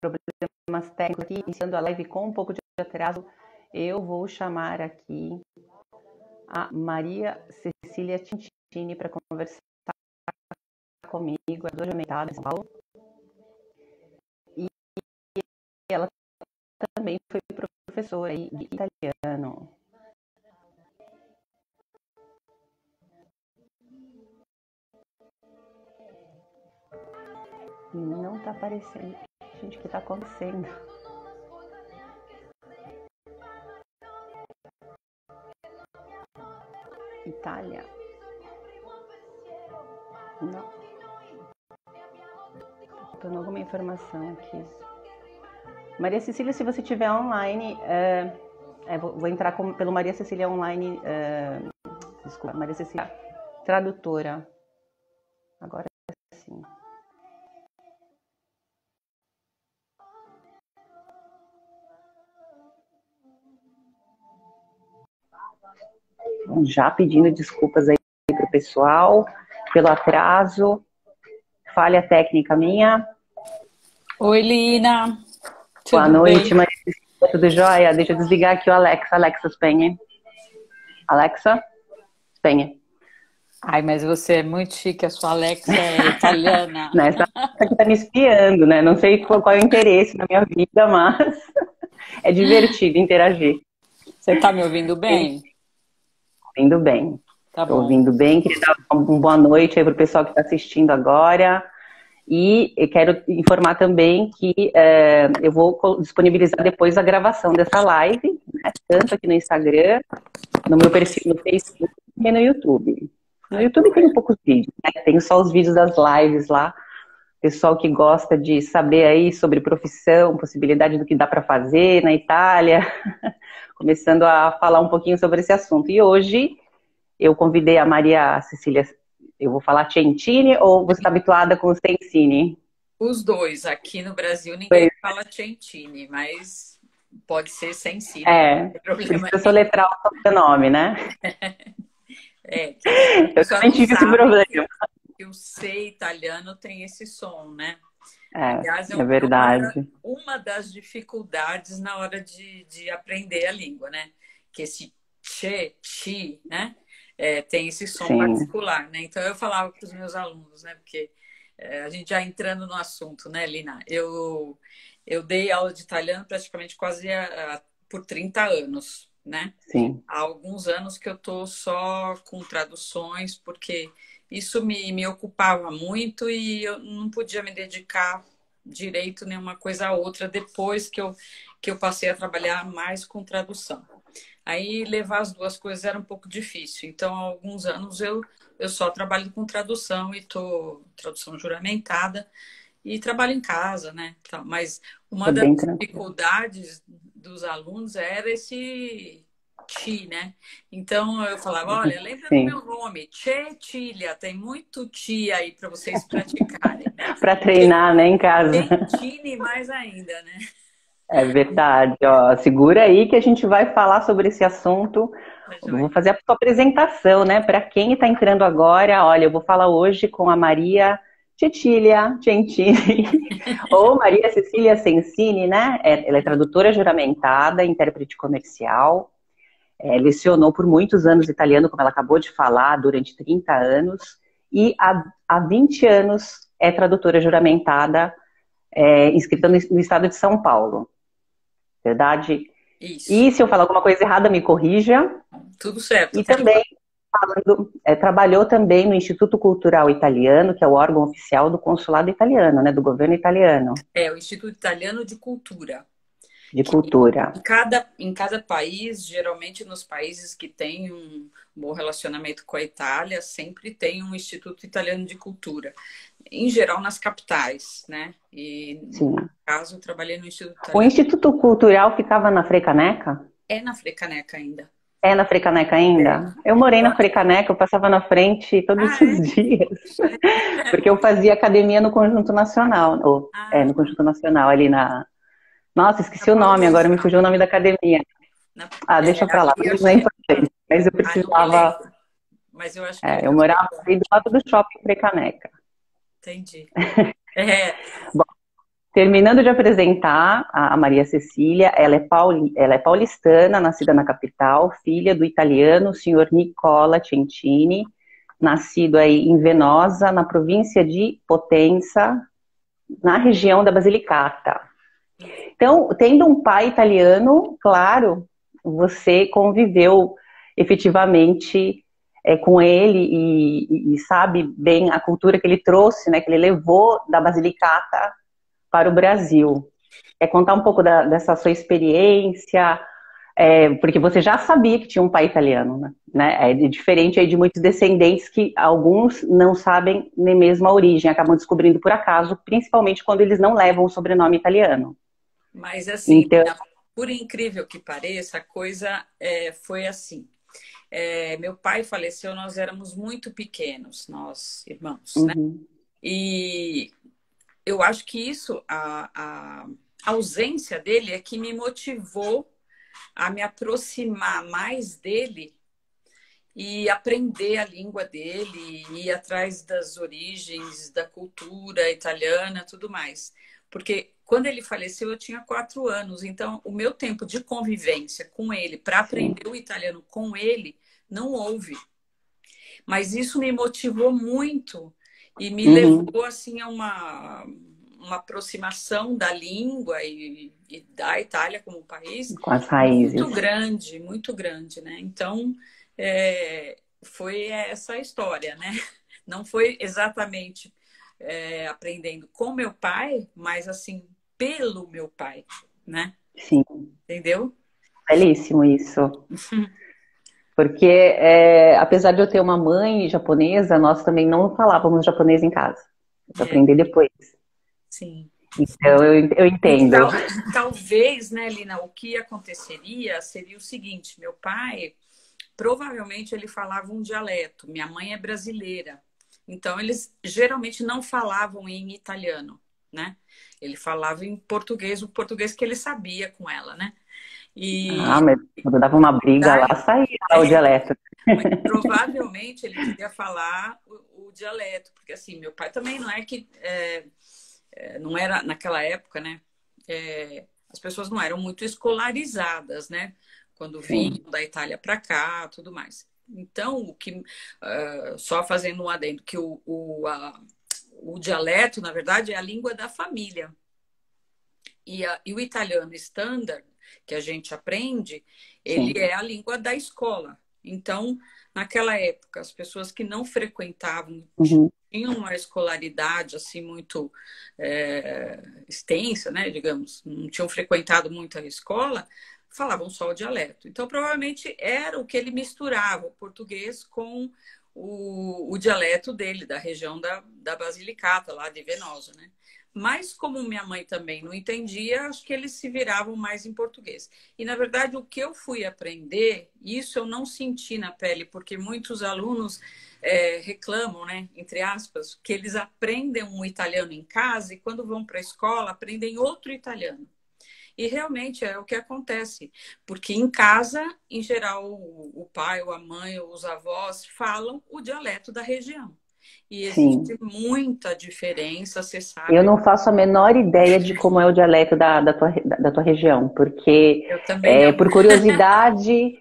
problemas técnicos aqui, iniciando a live com um pouco de atraso. Eu vou chamar aqui a Maria Cecília Tintini para conversar comigo, é Juramentada em São Paulo. E ela também foi professora de italiano. Não está aparecendo. Gente, o que está acontecendo? Itália. Não. Estou faltando alguma informação aqui. Maria Cecília, se você estiver online, vou entrar pelo Maria Cecília online. Desculpa, Maria Cecília, tradutora. Agora sim. Já pedindo desculpas aí para o pessoal pelo atraso, falha técnica minha. Oi, Lina. Boa noite, Maria Cecília, tudo jóia? Deixa eu desligar aqui o Alexa. Alexa, Spenha. Alexa, Spenha. Ai, mas você é muito chique, a sua Alexa é italiana. Essa aqui tá me espiando, né? Não sei qual é o interesse na minha vida, mas é divertido interagir. Você tá me ouvindo bem? Ouvindo bem. Tá Tô bom. ouvindo bem. Queria dar uma boa noite aí pro pessoal que está assistindo agora. E eu quero informar também que eu vou disponibilizar depois a gravação dessa live, né? Tanto aqui no Instagram, no meu perfil no Facebook e no YouTube. No YouTube tem poucos vídeos, né? Tem só os vídeos das lives lá. Pessoal que gosta de saber aí sobre profissão, possibilidade do que dá para fazer na Itália, começando a falar um pouquinho sobre esse assunto. E hoje eu convidei a Maria Cecília, eu vou falar Centini ou você está habituada com o Cencini? Os dois. Aqui no Brasil ninguém fala Centini, mas pode ser Cencini. Não tem problema. Eu sou letral o seu nome, né? Eu também tive esse problema. Que o C italiano tem esse som, né? Aliás, é verdade. Uma das dificuldades na hora de aprender a língua, né? Que esse che, chi, né? Tem esse som particular, né? Então eu falava para os meus alunos, né? Porque a gente já entrando no assunto, né, Lina? Eu dei aula de italiano praticamente quase por 30 anos, né? Sim. Há alguns anos que eu tô só com traduções, porque isso me ocupava muito e eu não podia me dedicar direito nenhuma coisa a outra depois que eu passei a trabalhar mais com tradução. Aí levar as duas coisas era um pouco difícil. Então, há alguns anos eu só trabalho com tradução e tradução juramentada e trabalho em casa, né? Mas uma das dificuldades dos alunos era esse Ti, né? Então eu falava, olha, lembra do meu nome, Cecília, tem muito Ti aí para vocês praticarem, né? Para treinar, né, em casa. Tine mais ainda, né? É verdade, ó. Segura aí que a gente vai falar sobre esse assunto. Eu vou fazer a sua apresentação, né? Para quem está entrando agora, olha, eu vou falar hoje com a Maria Cecília Centini, ou Maria Cecília Cencini, né? Ela é tradutora juramentada, intérprete comercial. Lecionou por muitos anos italiano, como ela acabou de falar, durante 30 anos, e há 20 anos é tradutora juramentada, inscrita no estado de São Paulo. Verdade? Isso. E se eu falar alguma coisa errada, me corrija. Tudo certo. E também trabalhou também no Instituto Cultural Italiano, que é o órgão oficial do consulado italiano, né, do governo italiano. O Instituto Italiano de Cultura. De cultura. Em cada país, geralmente nos países que têm um bom relacionamento com a Itália, sempre tem um Instituto Italiano de Cultura. Em geral, nas capitais, né? E, sim, no caso, eu trabalhei no Instituto Italiano. O Instituto Cultural ficava na Frecaneca? É na Frecaneca ainda. É na Frecaneca ainda? Eu morei na Frecaneca, eu passava na frente todos os dias. Porque eu fazia academia no Conjunto Nacional. No Conjunto Nacional, ali na... Nossa, esqueci o nome, agora me fugiu o nome da academia. Deixa pra lá, não é importante. Mas eu precisava... Mas eu acho que... eu morava ali do lado do shopping Frecaneca. Entendi. Bom, Terminando de apresentar a Maria Cecília, ela é paulistana, nascida na capital, filha do italiano senhor Nicola Centini, nascido aí em Venosa, na província de Potenza, na região da Basilicata. Então, tendo um pai italiano, claro, você conviveu efetivamente com ele e sabe bem a cultura que ele trouxe, né, que ele levou da Basilicata para o Brasil. Quer contar um pouco dessa sua experiência? Porque você já sabia que tinha um pai italiano, né? É diferente aí de muitos descendentes que alguns não sabem nem mesmo a origem, acabam descobrindo por acaso, principalmente quando eles não levam o sobrenome italiano. Mas assim, Então, por incrível que pareça, a coisa foi assim. Meu pai faleceu, nós éramos muito pequenos, nós irmãos, né? uhum, E eu acho que isso, a ausência dele é que me motivou a me aproximar mais dele e aprender a língua dele, ir atrás das origens, da cultura italiana, tudo mais. Porque quando ele faleceu, eu tinha 4 anos, então o meu tempo de convivência com ele, para aprender o italiano com ele, não houve. Mas isso me motivou muito e me uhum, levou assim a uma aproximação da língua e da Itália como país com as raízes. muito grande, né? Então, foi essa história, né? Não foi exatamente aprendendo com meu pai, mas assim, pelo meu pai, né? Sim, Entendeu? belíssimo isso. Porque, apesar de eu ter uma mãe japonesa, nós também não falávamos japonês em casa. Eu fui É, aprender depois. sim. Então, eu E entendo. talvez, né, Lina, o que aconteceria seria o seguinte: meu pai, provavelmente ele falava um dialeto, minha mãe é brasileira, então eles geralmente não falavam em italiano, né? Ele falava em português, o português que ele sabia com ela, né? Ah, E mas quando dava uma briga lá, daí, saía lá o dialeto. mas provavelmente ele queria falar o dialeto, porque assim, meu pai também não é que não era naquela época, né? As pessoas não eram muito escolarizadas, né? Quando Sim. vinham da Itália para cá, tudo mais. Então, só fazendo um adendo, que o dialeto, na verdade, é a língua da família. E o italiano standard, que a gente aprende, ele Sim. é a língua da escola. Então, naquela época, as pessoas que não frequentavam, Uhum. tinham uma escolaridade assim muito extensa, né, digamos, não tinham frequentado muito a escola, falavam só o dialeto. Então, provavelmente era o que ele misturava, o português com o dialeto dele, da região da Basilicata, lá de Venosa, né? Mas como minha mãe também não entendia, acho que eles se viravam mais em português. E, na verdade, o que eu fui aprender, isso eu não senti na pele, porque muitos alunos reclamam, né, entre aspas, que eles aprendem um italiano em casa e quando vão para a escola aprendem outro italiano. E realmente é o que acontece, porque em casa, em geral, o pai, ou a mãe, ou os avós falam o dialeto da região. E Sim. existe muita diferença, você Eu sabe. não faço a menor ideia de como é o dialeto da tua região, porque, Eu também não. por curiosidade,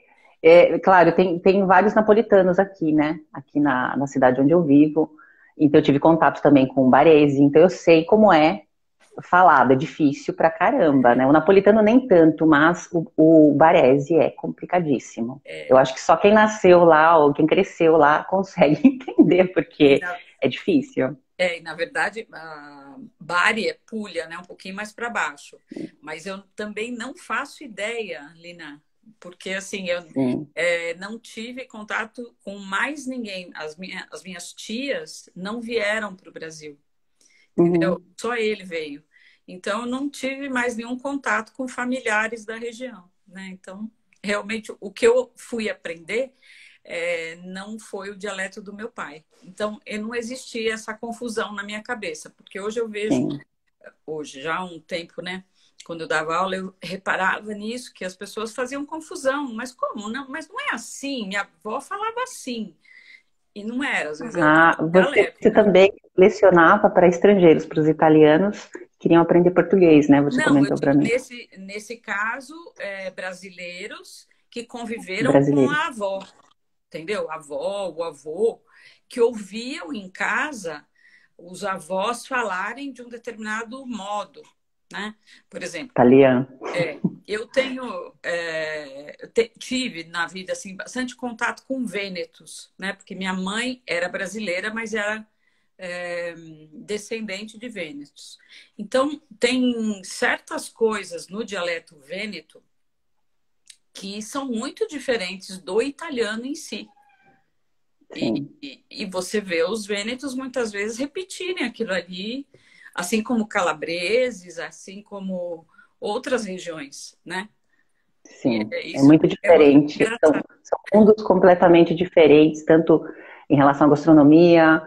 claro, tem vários napolitanos aqui, né? Aqui na cidade onde eu vivo. Então, eu tive contato também com o baresi, então eu sei como é falado, é difícil pra caramba, né? O napolitano nem tanto, mas o baresi é complicadíssimo. Eu acho que só quem nasceu lá ou quem cresceu lá consegue entender, E porque na, é difícil. na verdade, a Bari é Puglia, né? Um pouquinho mais para baixo. Mas eu também não faço ideia, Lina, porque assim, eu Sim. não tive contato com mais ninguém. As minhas tias não vieram para o Brasil. Entendeu? Uhum. Só ele veio. Então, eu não tive mais nenhum contato com familiares da região, né? Então, realmente, o que eu fui aprender não foi o dialeto do meu pai. Então, não existia essa confusão na minha cabeça, porque hoje eu vejo, Sim. hoje já há um tempo, né? Quando eu dava aula, eu reparava nisso, que as pessoas faziam confusão. Mas como? Não, mas não é assim. Minha avó falava assim. E não era, às vezes era o Ah, você dialeto, né? também lecionava para estrangeiros, para os italianos queriam aprender português, né? Você Não, eu comentou para digo mim. nesse caso, brasileiros que conviveram com Brasileiros. a avó, entendeu? A avó, o avô, que ouviam em casa os avós falarem de um determinado modo, né? Por exemplo, Italiano. eu tenho, tive na vida assim bastante contato com vênetos, né? Porque minha mãe era brasileira, mas era descendente de vênetos. Então, tem certas coisas no dialeto vêneto que são muito diferentes do italiano em si. Sim. E você vê os vênetos muitas vezes repetirem aquilo ali, assim como calabreses, assim como outras regiões, né? E Sim, é isso muito é uma coisa diferente. engraçada. São mundos completamente diferentes, tanto em relação à gastronomia,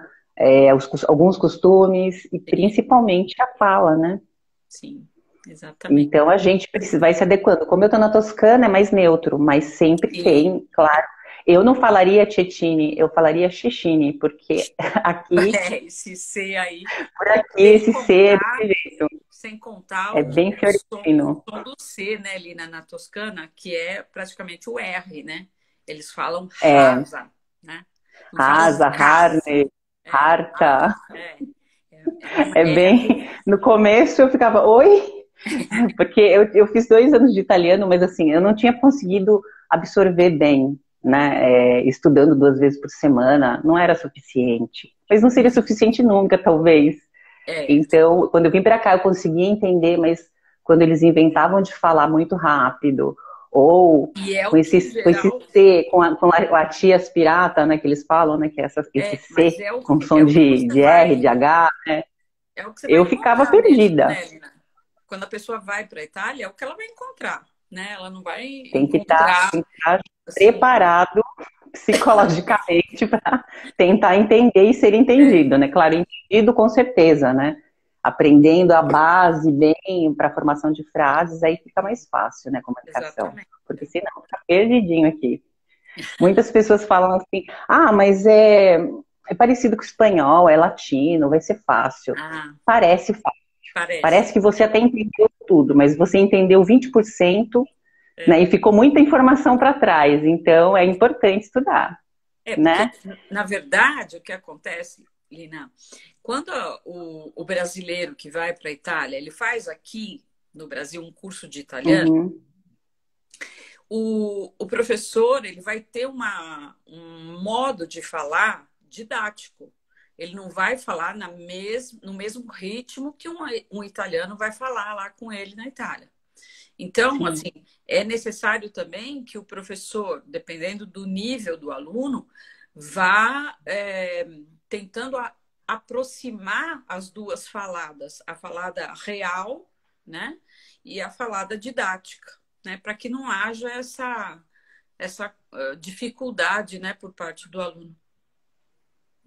alguns costumes e principalmente a fala, né? Sim, exatamente. Então a gente vai se adequando. Como eu estou na Toscana, é mais neutro, mas sempre E tem, claro. Eu não falaria Cecchini, eu falaria Cecchini, porque aqui, esse C aí, por aqui, sem esse C é contar, desse jeito. sem contar É bem o fiorentino. som do C, né, ali na Toscana, que é praticamente o R, né? Eles falam É, rasa, né? Não falam Rasa, casa. Harne, Harta. É um É R. bem. No começo eu ficava, oi? Porque eu fiz 2 anos de italiano, mas assim, eu não tinha conseguido absorver bem, né? Estudando 2 vezes por semana, não era suficiente. Mas não seria suficiente nunca, talvez. É, Então, quando eu vim para cá, eu conseguia entender, mas quando eles inventavam de falar muito rápido, ou e é com o que, em esse geral, C, com a tia aspirata, né, que eles falam, né, que é esse mas C com som de R, de H, é o que você vai eu ficava encontrar mesmo, perdida. né, Lina? Quando a pessoa vai para a Itália, é o que ela vai encontrar, né? Ela não vai Tem que estar encontrar assim, preparado psicologicamente para tentar entender e ser entendido, né? Claro, entendido com certeza, né? Aprendendo a base bem para a formação de frases, aí fica mais fácil, né, a comunicação. exatamente. Porque senão fica perdidinho aqui. Muitas pessoas falam assim, mas é parecido com o espanhol, é latino, vai ser fácil. Ah, Parece fácil. parece. Parece que você até entendeu tudo, mas você entendeu 20%, né, É, e ficou muita informação para trás. Então, é importante estudar, porque, né? na verdade, o que acontece, Lina, quando o brasileiro que vai para a Itália, ele faz aqui no Brasil um curso de italiano, Uhum, o professor ele vai ter um modo de falar didático. Ele não vai falar no mesmo ritmo que um italiano vai falar lá com ele na Itália. Então, sim. assim, é necessário também que o professor, dependendo do nível do aluno, vá tentando aproximar as duas faladas, a falada real, né, e a falada didática, né, para que não haja essa dificuldade, né, por parte do aluno.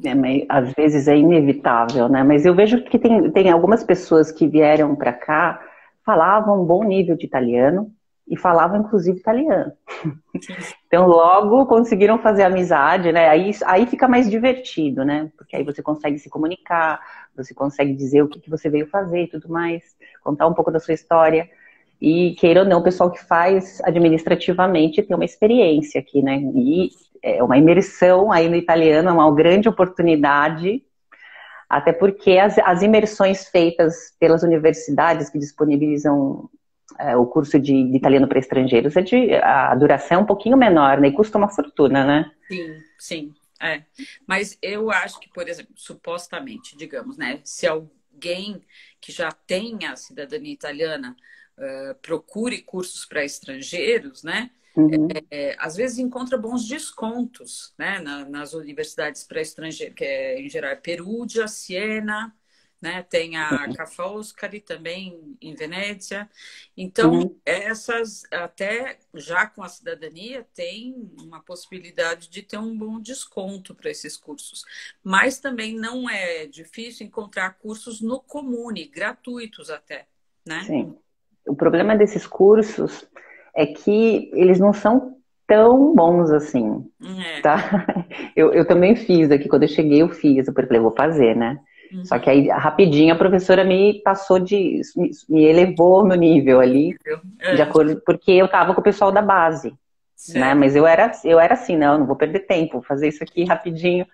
Mas, às vezes é inevitável, né? Mas eu vejo que tem algumas pessoas que vieram para cá, falavam um bom nível de italiano e falavam inclusive italiano. Então, logo conseguiram fazer amizade, né? Aí fica mais divertido, né? Porque aí você consegue se comunicar, você consegue dizer o que você veio fazer e tudo mais, contar um pouco da sua história. E, queira ou não, o pessoal que faz administrativamente tem uma experiência aqui, né? E é uma imersão aí no italiano, é uma grande oportunidade, até porque as imersões feitas pelas universidades que disponibilizam o curso de italiano para estrangeiros, a duração é um pouquinho menor, né? E custa uma fortuna, né? Sim, sim, é. Mas eu acho que, por exemplo, supostamente, digamos, né, se alguém que já tem a cidadania italiana procure cursos para estrangeiros, né, Uhum. às vezes encontra bons descontos, né, nas universidades para estrangeiros, que é, em geral, Perugia, Siena, né, tem a Sim. Ca' Foscari também em Venezia. Então, Uhum. essas, até já com a cidadania, tem uma possibilidade de ter um bom desconto para esses cursos. Mas também não é difícil encontrar cursos no Comune, gratuitos até, né? Sim. O problema desses cursos é que eles não são tão bons assim, É, tá? Eu também fiz aqui, quando eu cheguei eu fiz, eu falei, vou fazer, né? Só que Uhum. aí, rapidinho, a professora me passou me elevou no nível ali, de É, acordo, porque eu tava com o pessoal da base, né? certo. Mas eu era assim, não vou perder tempo, vou fazer isso aqui rapidinho.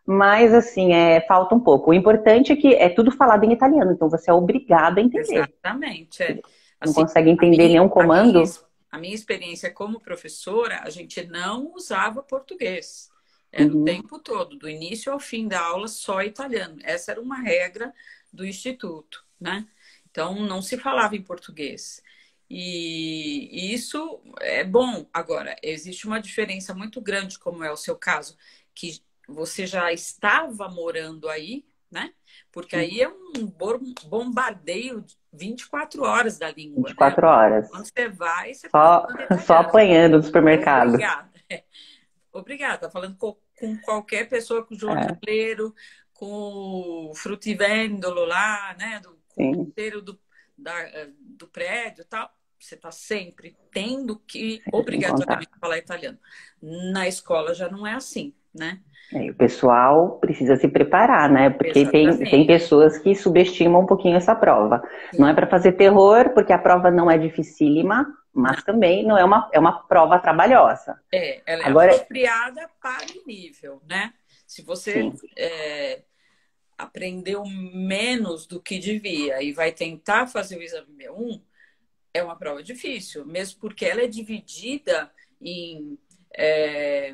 Mas, assim, falta um pouco. O importante é que é tudo falado em italiano, então você é obrigado a entender. Exatamente, é. Não Assim, consegue a entender minha, nenhum a minha, comando? a minha experiência como professora, a gente não usava português. Era o Uhum, tempo todo, do início ao fim da aula, só italiano. Essa era uma regra do instituto, né? Então, não se falava em português. E isso é bom. Agora, existe uma diferença muito grande, como é o seu caso, que você já estava morando aí, né? Porque sim. aí é um bombardeio de 24 horas da língua, né? 24 horas. Quando você vai, você está Só, falando só italiano. apanhando no supermercado. Obrigada. Obrigada. Tá falando com qualquer pessoa, com o É, jornaleiro, com o frutivendolo lá, né? Com o sim, porteiro do prédio e tal. Você está sempre tendo que sem contar. obrigatoriamente falar italiano. Na escola já não é assim, né? E o pessoal precisa se preparar, né? Porque tem Exatamente. pessoas que subestimam um pouquinho essa prova. Não é Sim. para fazer terror, porque a prova não é dificílima, mas também não é uma prova trabalhosa. Ela é Agora, apropriada para o nível, né? Se você sim, aprendeu menos do que devia e vai tentar fazer o exame B1, é uma prova difícil, mesmo porque ela é dividida em é,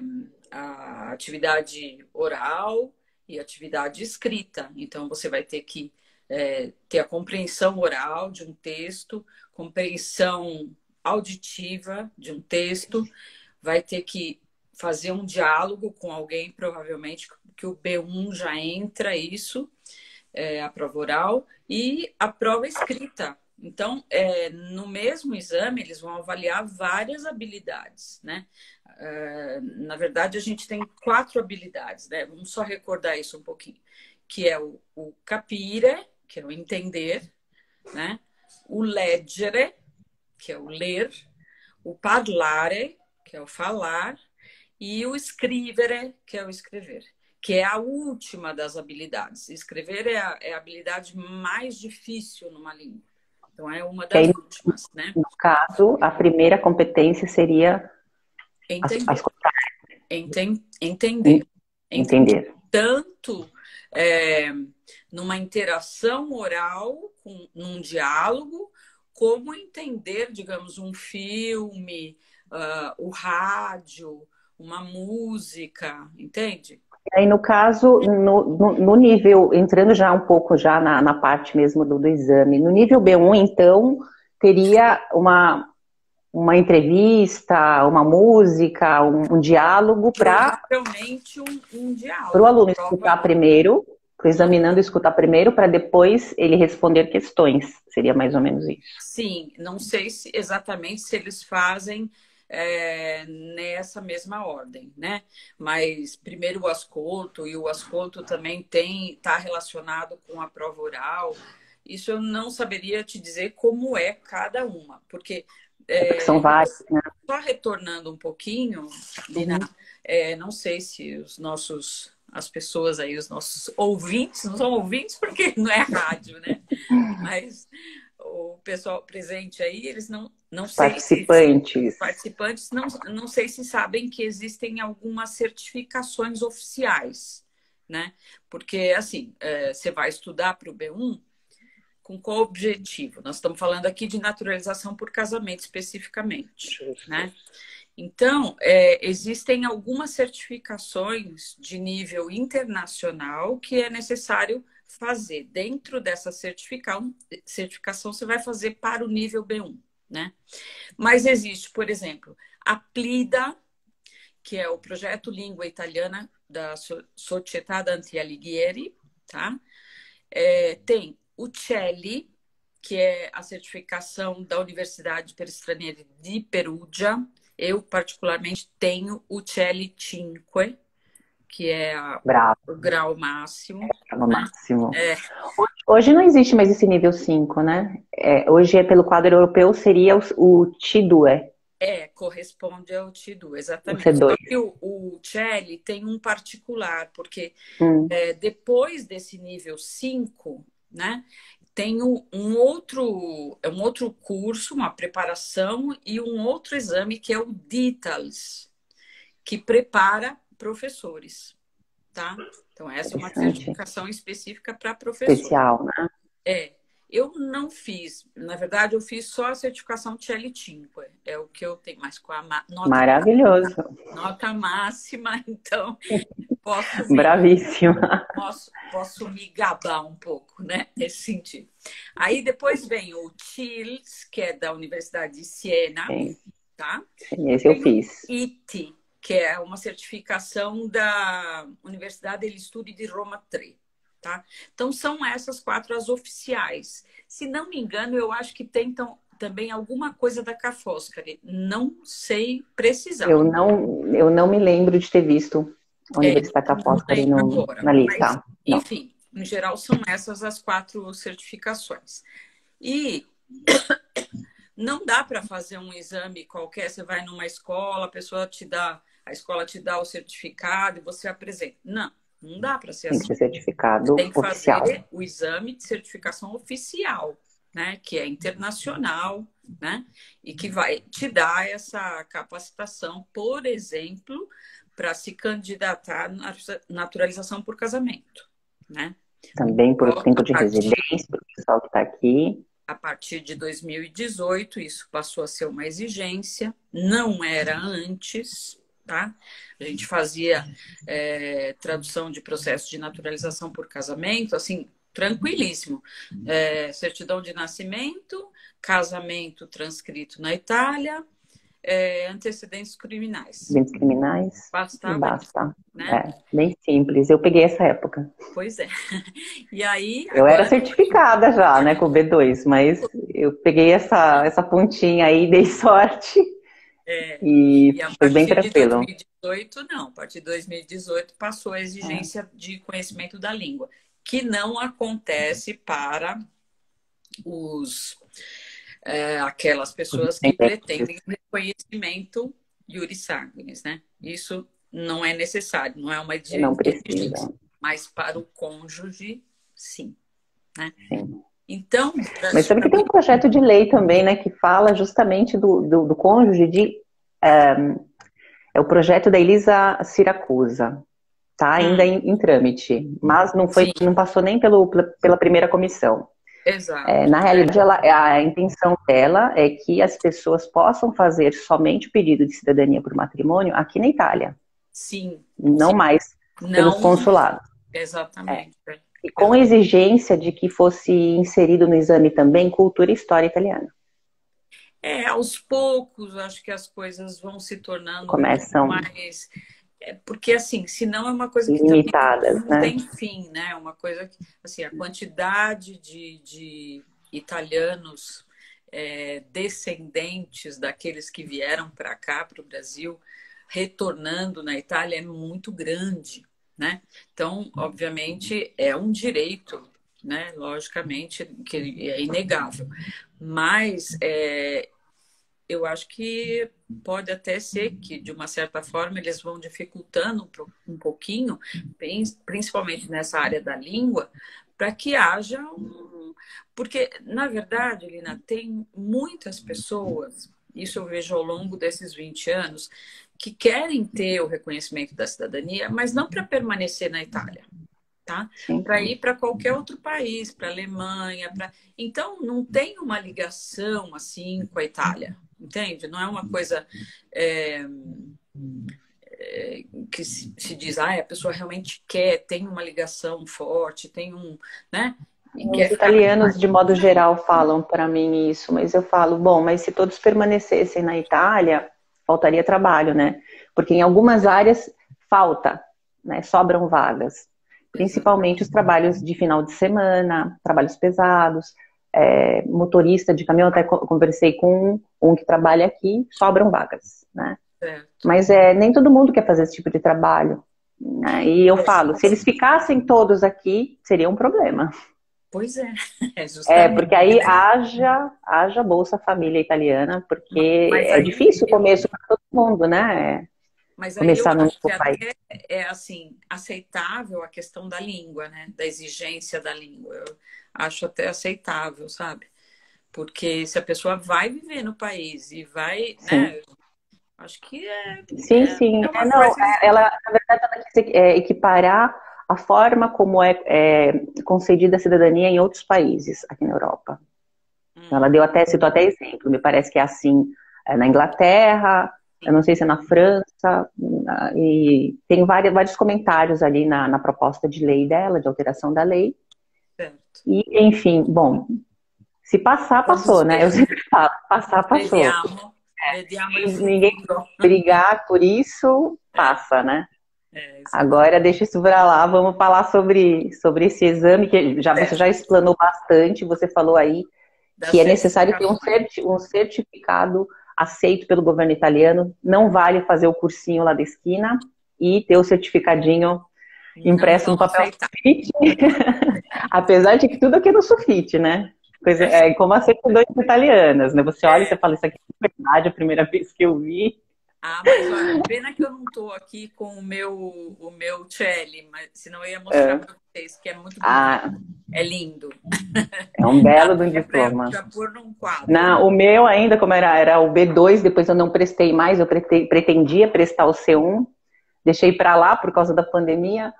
a atividade oral e atividade escrita. Então, você vai ter que ter a compreensão oral de um texto, compreensão auditiva de um texto, vai ter que fazer um diálogo com alguém, provavelmente que o B1 já entra isso, a prova oral, e a prova escrita. Então, no mesmo exame, eles vão avaliar várias habilidades, né? Na verdade, a gente tem 4 habilidades, né? Vamos só recordar isso um pouquinho, que é o capire, que é o entender, né? O leggere, que é o ler, o parlare, que é o falar, e o scrivere, que é o escrever, que é a última das habilidades. Escrever é a habilidade mais difícil numa língua. Então, é uma que aí, das últimas, né? no caso, a primeira competência seria as Entender. Entender. Entender entender. tanto é, numa interação oral, num diálogo, como entender, digamos, um filme, o rádio, uma música, entende? Aí, no caso, no nível, entrando já um pouco já na parte mesmo do exame, no nível B1, então, teria uma entrevista, uma música, um diálogo para Provavelmente um o diálogo. aluno escutar primeiro, para o examinando escutar primeiro, para depois ele responder questões. Seria mais ou menos isso. Sim, não sei se exatamente se eles fazem nessa mesma ordem, né? Mas primeiro o ascolto, e o ascolto também está relacionado com a prova oral. Isso eu não saberia te dizer como é cada uma, porque É porque são vários, né? só retornando um pouquinho, Lina, Uhum. não sei se as pessoas aí, os nossos ouvintes, não são ouvintes porque não é rádio, né? Mas o pessoal presente aí, eles não Os sei se participantes. participantes não sei se sabem que existem algumas certificações oficiais, né? Porque assim, você vai estudar para o B1 com qual objetivo? Nós estamos falando aqui de naturalização por casamento especificamente, né? Então, existem algumas certificações de nível internacional que é necessário fazer. Dentro dessa certificação, você vai fazer para o nível B1, né? Mas existe, por exemplo, a PLIDA, que é o Projeto Língua Italiana da Società Dante Alighieri, tá? Tem o CELI, que é a certificação da Universidade per Stranieri de Perugia. Eu, particularmente, tenho o CELI 5, que é Bravo, o grau máximo, no né? máximo. Hoje não existe mais esse nível 5, né? Hoje, pelo quadro europeu, seria o T2. corresponde ao T2, O exatamente. Só C2. que o CELI tem um particular, porque Hum, depois desse nível 5, né, tem um outro curso, uma preparação e um outro exame que é o DITALS, que prepara professores, tá? Então, essa é uma interessante. certificação específica para professor. Especial, né? É, eu não fiz, na verdade, eu fiz só a certificação CL5, é o que eu tenho, mas com a Maravilhoso. nota máxima, então posso me, Bravíssima. posso me gabar um pouco, né, nesse sentido. Aí depois vem o TILS, que é da Universidade de Siena, Sim, tá? sim, esse eu Tem o fiz. IT, que é uma certificação da Universidade degli Studi di Roma 3. Tá? Então, são essas 4 as oficiais. Se não me engano, eu acho que tentam também alguma coisa da Ca' Foscari. Não sei precisar. Eu não me lembro de ter visto a Universidade Ca' Não Foscari lembro agora. na Mas, lista. Não. enfim, em geral, são essas as 4 certificações. E não dá para fazer um exame qualquer. Você vai numa escola, a escola te dá o certificado e você apresenta. Não, não dá para ser Tem que assim. ser certificado Tem que oficial. fazer o exame de certificação oficial, né? Que é internacional, né? E que vai te dar essa capacitação, por exemplo, para se candidatar na naturalização por casamento, né? Também por Ó, tempo de residência, para o pessoal que está aqui. a partir de 2018, isso passou a ser uma exigência, não era antes, tá? A gente fazia tradução de processo de naturalização por casamento, assim, tranquilíssimo. Certidão de nascimento, casamento transcrito na Itália, antecedentes criminais. Bens criminais, e Bastava isso, basta. né? Bem simples. Eu peguei essa época. Pois é. E aí, Eu era agora certificada já, né, com o B2, mas eu peguei essa pontinha aí, dei sorte e E a foi bem partir de tranquilo. 2018, não. A partir de 2018 passou a exigência de conhecimento da língua, que não acontece para aquelas pessoas que pretendem reconhecimento iuris sanguinis, né? Isso não é necessário, não é uma Não exigência, precisa. mas para o cônjuge, sim, né? Sim. Então, Mas sabe que tem um projeto de lei também, né, que fala justamente do cônjuge é o projeto da Elisa Siracusa, tá ainda em trâmite, mas sim, não passou nem pela primeira comissão. exato. Na realidade, a intenção dela é que as pessoas possam fazer somente o pedido de cidadania por matrimônio aqui na Itália, Sim, não sim. mais pelos Não, consulados. exatamente. E com exigência de que fosse inserido no exame também cultura e história italiana. Aos poucos, acho que as coisas vão se tornando um pouco Começam mais. Porque, assim, senão é uma coisa que também limitadas, não né? tem fim, né? É uma coisa que, assim, a quantidade de italianos descendentes daqueles que vieram para cá, para o Brasil, retornando na Itália, é muito grande, né? Então, obviamente, é um direito, né? Logicamente, que é inegável. Mas eu acho que pode até ser que, de uma certa forma, eles vão dificultando um pouquinho, principalmente nessa área da língua, para que haja um. Porque, na verdade, Lina, tem muitas pessoas, isso eu vejo ao longo desses 20 anos, que querem ter o reconhecimento da cidadania, mas não para permanecer na Itália. Tá? Para ir para qualquer outro país, para a Alemanha, então não tem uma ligação assim com a Itália, entende? Não é uma coisa que se diz, a pessoa realmente quer, tem uma ligação forte, tem né? E Os quer ficar na italianos, Itália. de modo geral, falam para mim isso, mas eu falo, bom, mas se todos permanecessem na Itália, faltaria trabalho, né? Porque em algumas áreas falta, né? Sobram vagas. Principalmente os trabalhos de final de semana, trabalhos pesados, motorista de caminhão, até conversei com um que trabalha aqui, sobram vagas, né? Certo. Mas nem todo mundo quer fazer esse tipo de trabalho, né? E eu falo, se eles ficassem todos aqui, seria um problema. Pois é, é É, justamente, porque aí né? haja Bolsa Família italiana, porque Mas é aí difícil o começo para todo mundo, né? Mas aí eu Começar num acho que novo país. até é assim aceitável a questão da língua, né? Da exigência da língua. Eu acho até aceitável, sabe? Porque se a pessoa vai viver no país e vai, Sim. né? Acho que é, Sim, sim. é É, uma não, coisa. ela, na verdade, ela quis equiparar a forma como é concedida a cidadania em outros países aqui na Europa. Ela Hum, deu até, citou até exemplo, me parece que é assim na Inglaterra, eu não sim, sei se é na França, e tem vários comentários ali na proposta de lei dela, de alteração da lei, certo. e enfim, bom, se passar, passou, Vamos né? Eu ver. sempre falo, passar, passou. Vediamo il Ninguém futuro. brigar por isso, É, passa, né? Agora exatamente. deixa isso pra lá, vamos falar sobre esse exame que você já Certo. explanou bastante, você falou aí Das que é necessário ter certificações. um certificado aceito pelo governo italiano, não vale fazer o cursinho lá da esquina e ter o certificadinho Não impresso vão no papel aceitar. sulfite, apesar de que tudo aqui é no sulfite, né? Coisa, é como as certidões italianas, né? Você olha e você fala, isso aqui é verdade, a primeira vez que eu vi. Ah, mas olha, pena que eu não estou aqui com o meu Celli, mas senão eu ia mostrar É, para vocês, que é muito bonito, ah, é lindo. é um Dá belo de um até diploma. para pôr num quadro. O meu ainda, como era o B2, depois eu não prestei mais, eu pretendia prestar o C1, deixei para lá por causa da pandemia,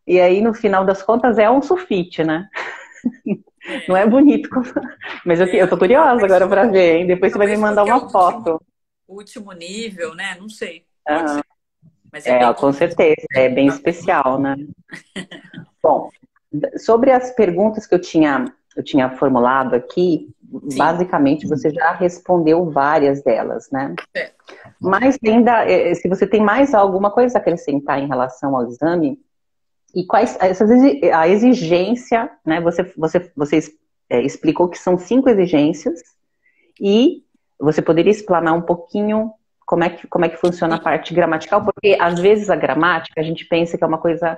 e aí no final das contas é um sulfite, né? Não é É, bonito, mas eu tô curiosa agora para ver, hein? Depois você vai me talvez mandar porque é uma foto. o último nível, né? Não sei, pode Aham. ser. Mas é bem Com bonito. certeza, é bem Tá bem bonito. especial, né? Bom, sobre as perguntas que eu tinha formulado aqui, Sim, basicamente você já respondeu várias delas, né? é. Mas ainda, se você tem mais alguma coisa a acrescentar em relação ao exame, e quais a exigência, né? Você explicou que são 5 exigências e você poderia explanar um pouquinho como é que funciona a Sim. parte gramatical, porque às vezes a gramática a gente pensa que é uma coisa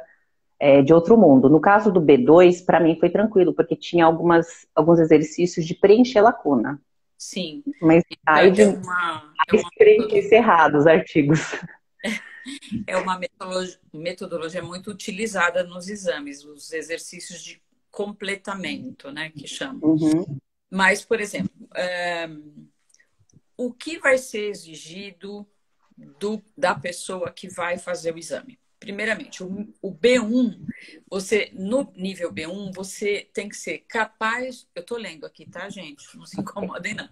de outro mundo. No caso do B2, para mim foi tranquilo, porque tinha alguns exercícios de preencher lacuna, Sim. mas Isso aí de é uma preencher errado os artigos. É uma metodologia muito utilizada nos exames, os exercícios de completamento, né, que chamam. Uhum, Mas, por exemplo, o que vai ser exigido da pessoa que vai fazer o exame? Primeiramente, o B1, no nível B1, você tem que ser capaz. Eu estou lendo aqui, tá, gente? Não se incomodem, não.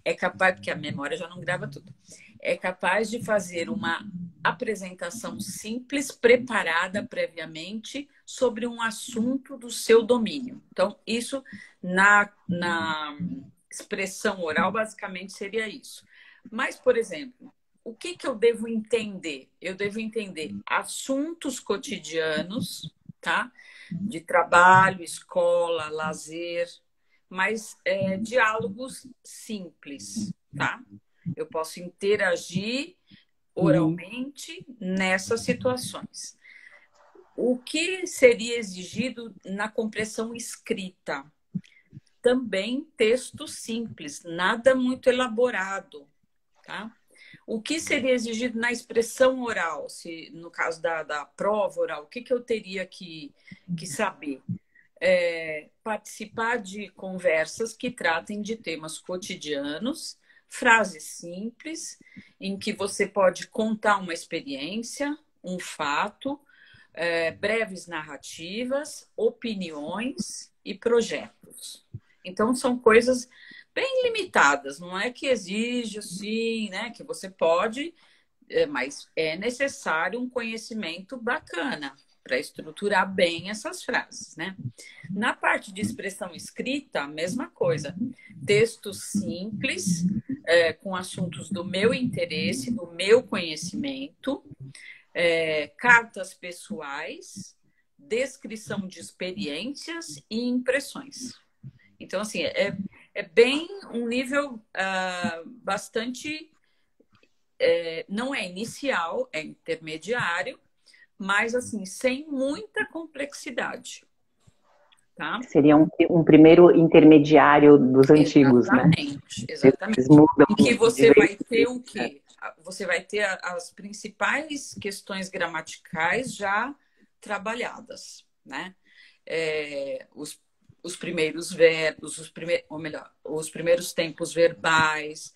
É capaz, porque a memória já não grava tudo. É capaz de fazer uma apresentação simples, preparada previamente, sobre um assunto do seu domínio. Então, isso na expressão oral, basicamente seria isso. Mas, por exemplo, o que eu devo entender? Eu devo entender assuntos cotidianos, tá? De trabalho, escola, lazer, mas diálogos simples, tá? Eu posso interagir uhum, oralmente nessas situações. O que seria exigido na compressão escrita? Também texto simples, nada muito elaborado, tá? O que seria exigido na expressão oral? Se no caso da prova oral, o que eu teria que saber? Participar de conversas que tratem de temas cotidianos, frases simples, em que você pode contar uma experiência, um fato, breves narrativas, opiniões e projetos. Então, são coisas bem limitadas, não é que exige assim, né? Que você pode, mas é necessário um conhecimento bacana para estruturar bem essas frases, né? Na parte de expressão escrita, a mesma coisa. Textos simples, com assuntos do meu interesse, do meu conhecimento, cartas pessoais, descrição de experiências e impressões. Então, assim, é bem um nível bastante. Não é inicial, é intermediário, mas, assim, sem muita complexidade. tá? Seria um primeiro intermediário dos antigos, né? Exatamente, exatamente. Eles mudam Em que de você vez vai em ter quando. o quê? Você vai ter as principais questões gramaticais já trabalhadas, né? Os primeiros verbos, ou melhor, os primeiros tempos verbais,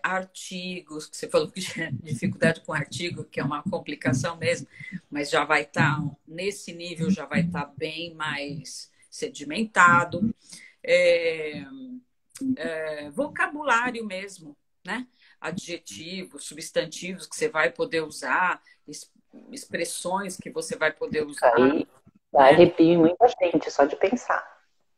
artigos, que você falou que tinha dificuldade com artigo, que é uma complicação mesmo, mas já vai estar, nesse nível, já vai estar bem mais sedimentado. Vocabulário mesmo, né? Adjetivos, substantivos que você vai poder usar, expressões que você vai poder usar, Aí dá né? arrepio em muita gente, só de pensar.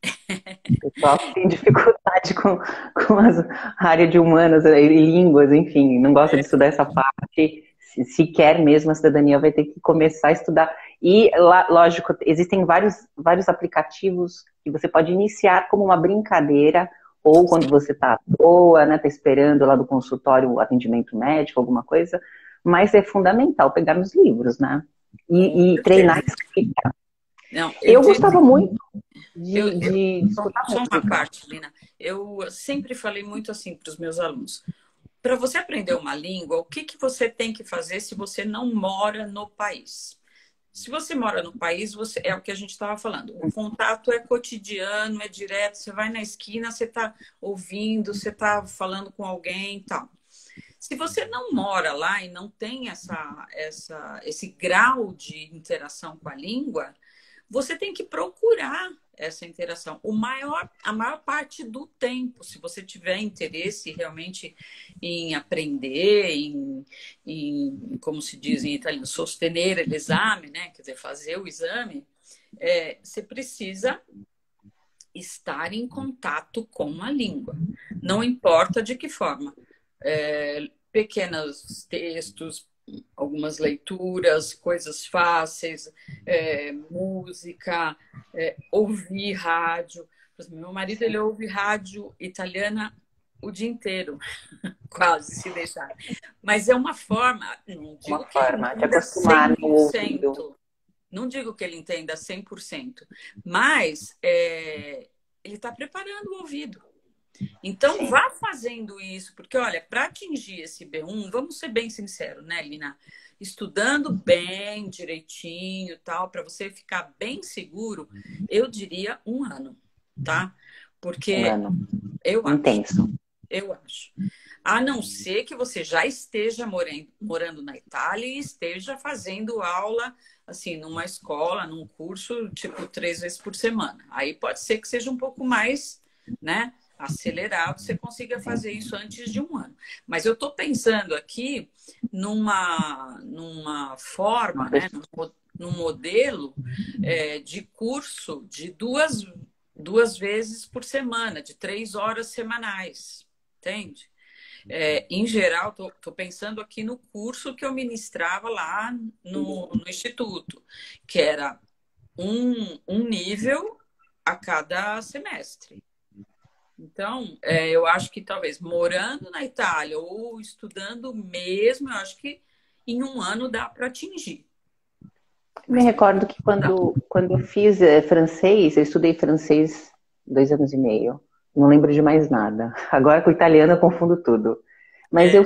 O pessoal que tem dificuldade com a área de humanas e línguas, enfim, não gosta de estudar essa parte. Se quer mesmo a cidadania, vai ter que começar a estudar. E, lógico, existem vários aplicativos que você pode iniciar como uma brincadeira, ou quando você está à toa, né, está esperando lá do consultório o atendimento médico, alguma coisa, mas é fundamental pegar nos livros, né? Com E treinar a certeza. escrita. Não, Eu gostava muito eu, de escutar só uma música. parte, Lina. Eu sempre falei muito assim para os meus alunos. Para você aprender uma língua, o que você tem que fazer se você não mora no país? Se você mora no país, é o que a gente estava falando. O contato é cotidiano, é direto. Você vai na esquina, você está ouvindo, você está falando com alguém e tal. Se você não mora lá e não tem esse grau de interação com a língua, você tem que procurar essa interação. A maior parte do tempo, se você tiver interesse realmente em aprender, como se diz em italiano, sostenere l'esame, né? Quer dizer, fazer o exame, você precisa estar em contato com a língua. Não importa de que forma. Pequenos textos, algumas leituras, coisas fáceis, música, ouvir rádio. Meu marido, ele ouve rádio italiana o dia inteiro, quase, se deixar. Mas é uma forma, não digo Uma que ele forma de entenda acostumar no ouvido. 100%, não digo que ele entenda 100%, mas ele está preparando o ouvido. Então, Sim. vá fazendo isso, porque, olha, para atingir esse B1, vamos ser bem sinceros, né, Lina? Estudando bem, direitinho, tal, para você ficar bem seguro, eu diria 1 ano, tá? Porque 1 ano. eu Intenso. acho. A não ser que você já esteja morando na Itália e esteja fazendo aula, assim, numa escola, num curso, tipo, 3 vezes por semana. Aí pode ser que seja um pouco mais, né, acelerado, você consiga fazer isso antes de 1 ano. Mas eu estou pensando aqui numa forma, né, num modelo de curso de duas vezes por semana, de 3 horas semanais, entende? Em geral, estou pensando aqui no curso que eu ministrava lá no Instituto, que era um nível a cada semestre. Então, eu acho que talvez morando na Itália ou estudando mesmo, eu acho que em 1 ano dá para atingir. Me recordo que quando eu fiz francês, eu estudei francês 2 anos e meio. Não lembro de mais nada. Agora com o italiano eu confundo tudo. Mas no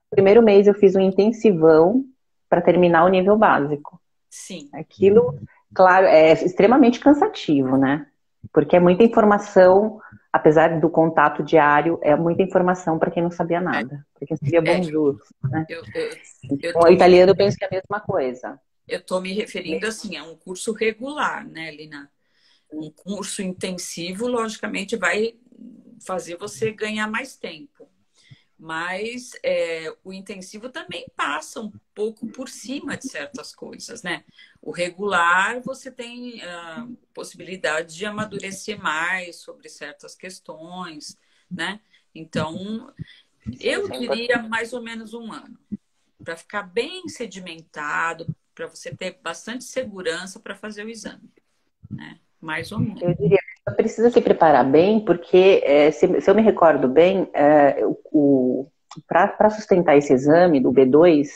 primeiro mês eu fiz um intensivão para terminar o nível básico. Sim. Aquilo, claro, é extremamente cansativo, né? Porque é muita informação, apesar do contato diário, é muita informação para quem não sabia nada. Para quem sabia bonjour, né? Então, o italiano eu penso que é a mesma coisa. Eu estou me referindo assim a um curso regular, né, Lina? Um curso intensivo, logicamente, vai fazer você ganhar mais tempo. Mas o intensivo também passa um pouco por cima de certas coisas, né? O regular, você tem a possibilidade de amadurecer mais sobre certas questões, né? Então, eu diria mais ou menos 1 ano, para ficar bem sedimentado, para você ter bastante segurança para fazer o exame, né? Mais ou menos. Eu diria que precisa se preparar bem, porque se eu me recordo bem, para sustentar esse exame do B2,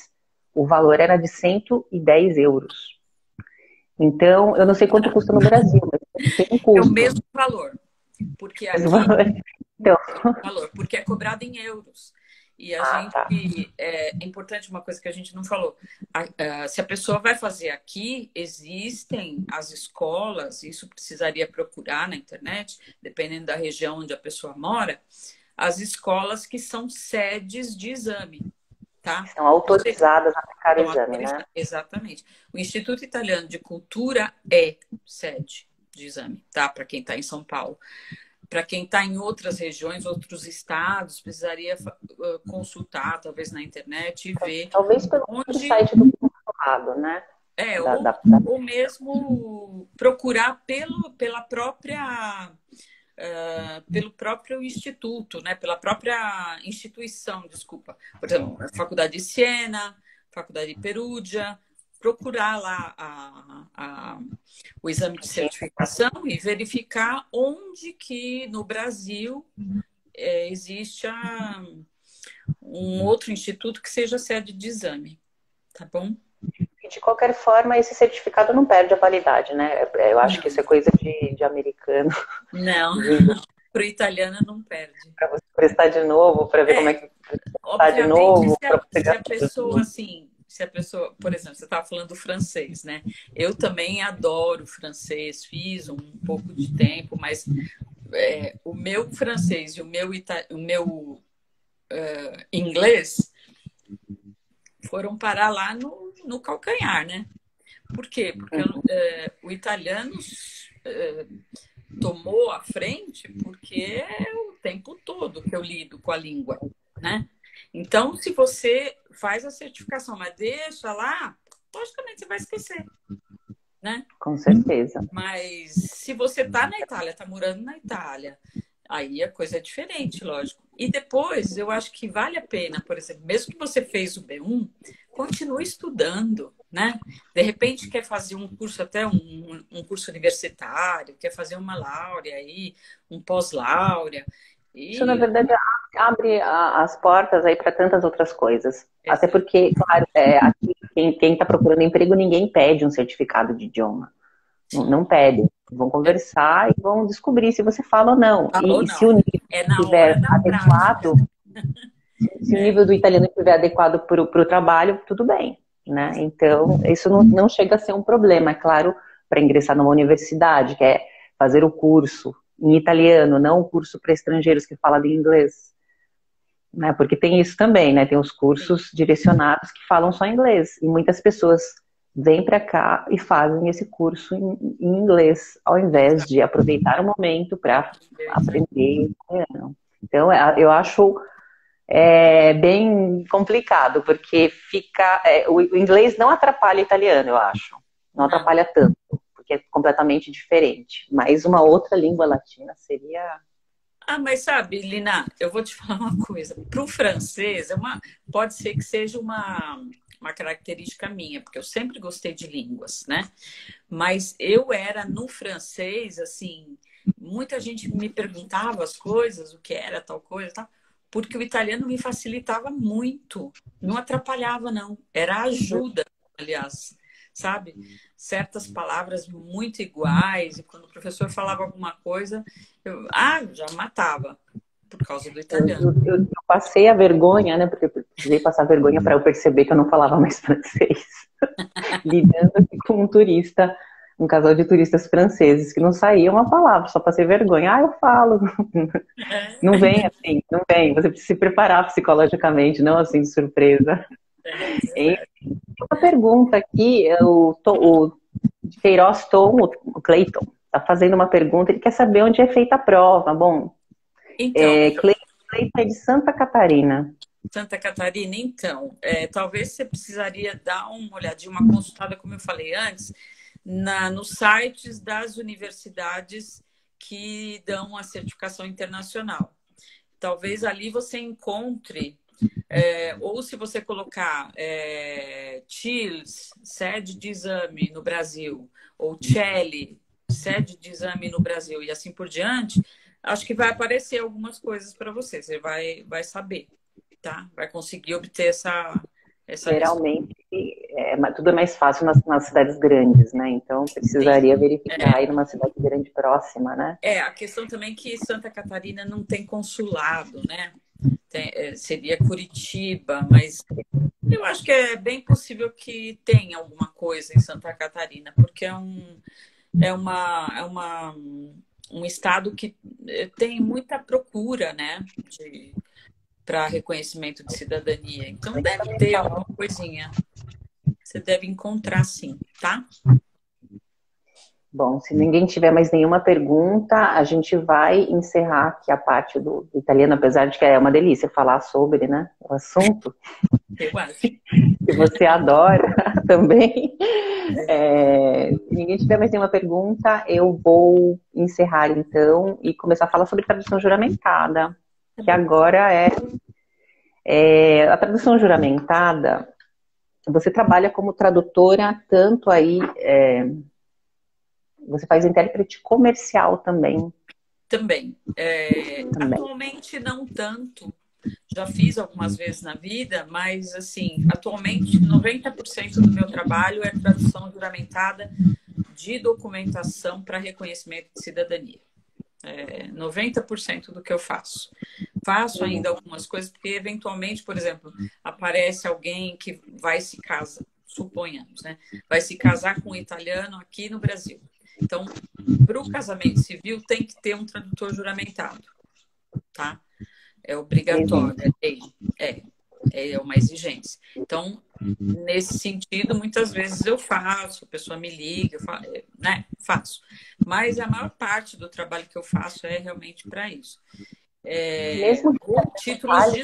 o valor era de 110 euros. Então, eu não sei quanto custa no Brasil, mas Tem um É o custo. mesmo valor. Porque aqui Então, valor, porque é cobrado em euros. E a tá. gente, é importante uma coisa que a gente não falou, se a pessoa vai fazer aqui, existem as escolas, isso precisaria procurar na internet, dependendo da região onde a pessoa mora, as escolas que são sedes de exame, tá? Estão autorizadas a aplicar o Então, exame, né? exatamente. O Instituto Italiano de Cultura é sede de exame, tá? Para quem está em São Paulo. Para quem está em outras regiões, outros estados, precisaria consultar, talvez na internet, e ver Talvez pelo onde site do consulado, né? ou mesmo procurar pelo próprio instituto, né? Pela própria instituição, desculpa. Por exemplo, a Faculdade de Siena, Faculdade de Perugia, procurar lá o exame de certificação e verificar onde que no Brasil existe um outro instituto que seja sede de exame, tá bom? De qualquer forma, esse certificado não perde a validade, né? Eu acho que isso é coisa de americano. Não, para o italiano não perde. Para você prestar de novo, para ver como é que está de Obviamente, novo. se a pessoa, assim, se a pessoa, por exemplo, você estava falando do francês, né? Eu também adoro francês, fiz um pouco de tempo, mas o meu francês e o meu inglês foram parar lá no calcanhar, né? Por quê? Porque o italiano tomou a frente porque é o tempo todo que eu lido com a língua, né? Então, se você faz a certificação, mas deixa lá, logicamente você vai esquecer, né? Com certeza. Mas se você está na Itália, está morando na Itália, aí a coisa é diferente, lógico. E depois, eu acho que vale a pena, por exemplo, mesmo que você fez o B1, continue estudando, né? De repente quer fazer um curso, até um curso universitário, quer fazer uma láurea aí, um pós-láurea. Isso, na verdade, abre as portas aí para tantas outras coisas. Até porque, claro, aqui, quem está procurando emprego, ninguém pede um certificado de idioma. Não pede. Vão conversar e vão descobrir se você fala ou não. E se o nível estiver adequado, se o nível do italiano estiver adequado para o trabalho, tudo bem, né? Então, isso não chega a ser um problema. É claro, para ingressar numa universidade, que é fazer o curso em italiano, não o curso para estrangeiros que falam de inglês. Né? Porque tem isso também, né? Tem os cursos direcionados que falam só inglês. E muitas pessoas vêm para cá e fazem esse curso em inglês, ao invés de aproveitar o momento para aprender italiano. Então, eu acho bem complicado, porque o inglês não atrapalha o italiano, eu acho. Não atrapalha tanto, porque é completamente diferente. Mas uma outra língua latina seria... mas sabe, Lina, eu vou te falar uma coisa. Para o francês, pode ser que seja uma característica minha, porque eu sempre gostei de línguas, né? Mas eu era no francês, assim, muita gente me perguntava as coisas, o que era tal coisa, tal, porque o italiano me facilitava muito, não atrapalhava, não. Era ajuda, aliás, sabe? Certas palavras muito iguais, e quando o professor falava alguma coisa, eu já matava, por causa do italiano. Eu passei a vergonha, né? Porque eu precisei passar vergonha para eu perceber que eu não falava mais francês. Lidando com um casal de turistas franceses, que não saía uma palavra, só passei vergonha. Eu falo. Não vem assim, não vem. Você precisa se preparar psicologicamente, não assim de surpresa. Uma pergunta aqui, o Queiroz Tom, o Cleiton, está fazendo uma pergunta, ele quer saber onde é feita a prova. Bom, então, Cleiton é de Santa Catarina. Santa Catarina, então, talvez você precisaria dar uma olhadinha, uma consultada, como eu falei antes, nos sites das universidades que dão a certificação internacional. Talvez ali você encontre, ou se você colocar TILS, sede de exame no Brasil, ou CELI, sede de exame no Brasil, e assim por diante, acho que vai aparecer algumas coisas para você, você vai saber, tá? Vai conseguir obter essa Geralmente tudo é mais fácil nas cidades grandes, né? Então precisaria Sim. verificar aí numa cidade grande próxima, né? A questão também é que Santa Catarina não tem consulado, né? Seria Curitiba, mas eu acho que é bem possível que tenha alguma coisa em Santa Catarina, porque um estado que tem muita procura, né? Para reconhecimento de cidadania. Então deve ter alguma coisinha. Você deve encontrar, sim, tá? Bom, se ninguém tiver mais nenhuma pergunta, a gente vai encerrar aqui a parte do italiano, apesar de que é uma delícia falar sobre, né, o assunto. Eu acho. Que você adora também. Se ninguém tiver mais nenhuma pergunta, eu vou encerrar então e começar a falar sobre tradução juramentada, que agora a tradução juramentada. Você trabalha como tradutora tanto aí. Você faz intérprete comercial também. Também. Atualmente não tanto. Já fiz algumas vezes na vida, mas assim, atualmente 90% do meu trabalho é tradução juramentada de documentação para reconhecimento de cidadania. 90% do que eu faço. Faço ainda algumas coisas, porque eventualmente, por exemplo, aparece alguém que vai se casar, suponhamos, né? Vai se casar com um italiano aqui no Brasil. Então, para o casamento civil tem que ter um tradutor juramentado, tá? É obrigatório, é uma exigência. Então, nesse sentido, muitas vezes eu faço, a pessoa me liga, faço. Mas a maior parte do trabalho que eu faço é realmente para isso. Mesmo títulos de...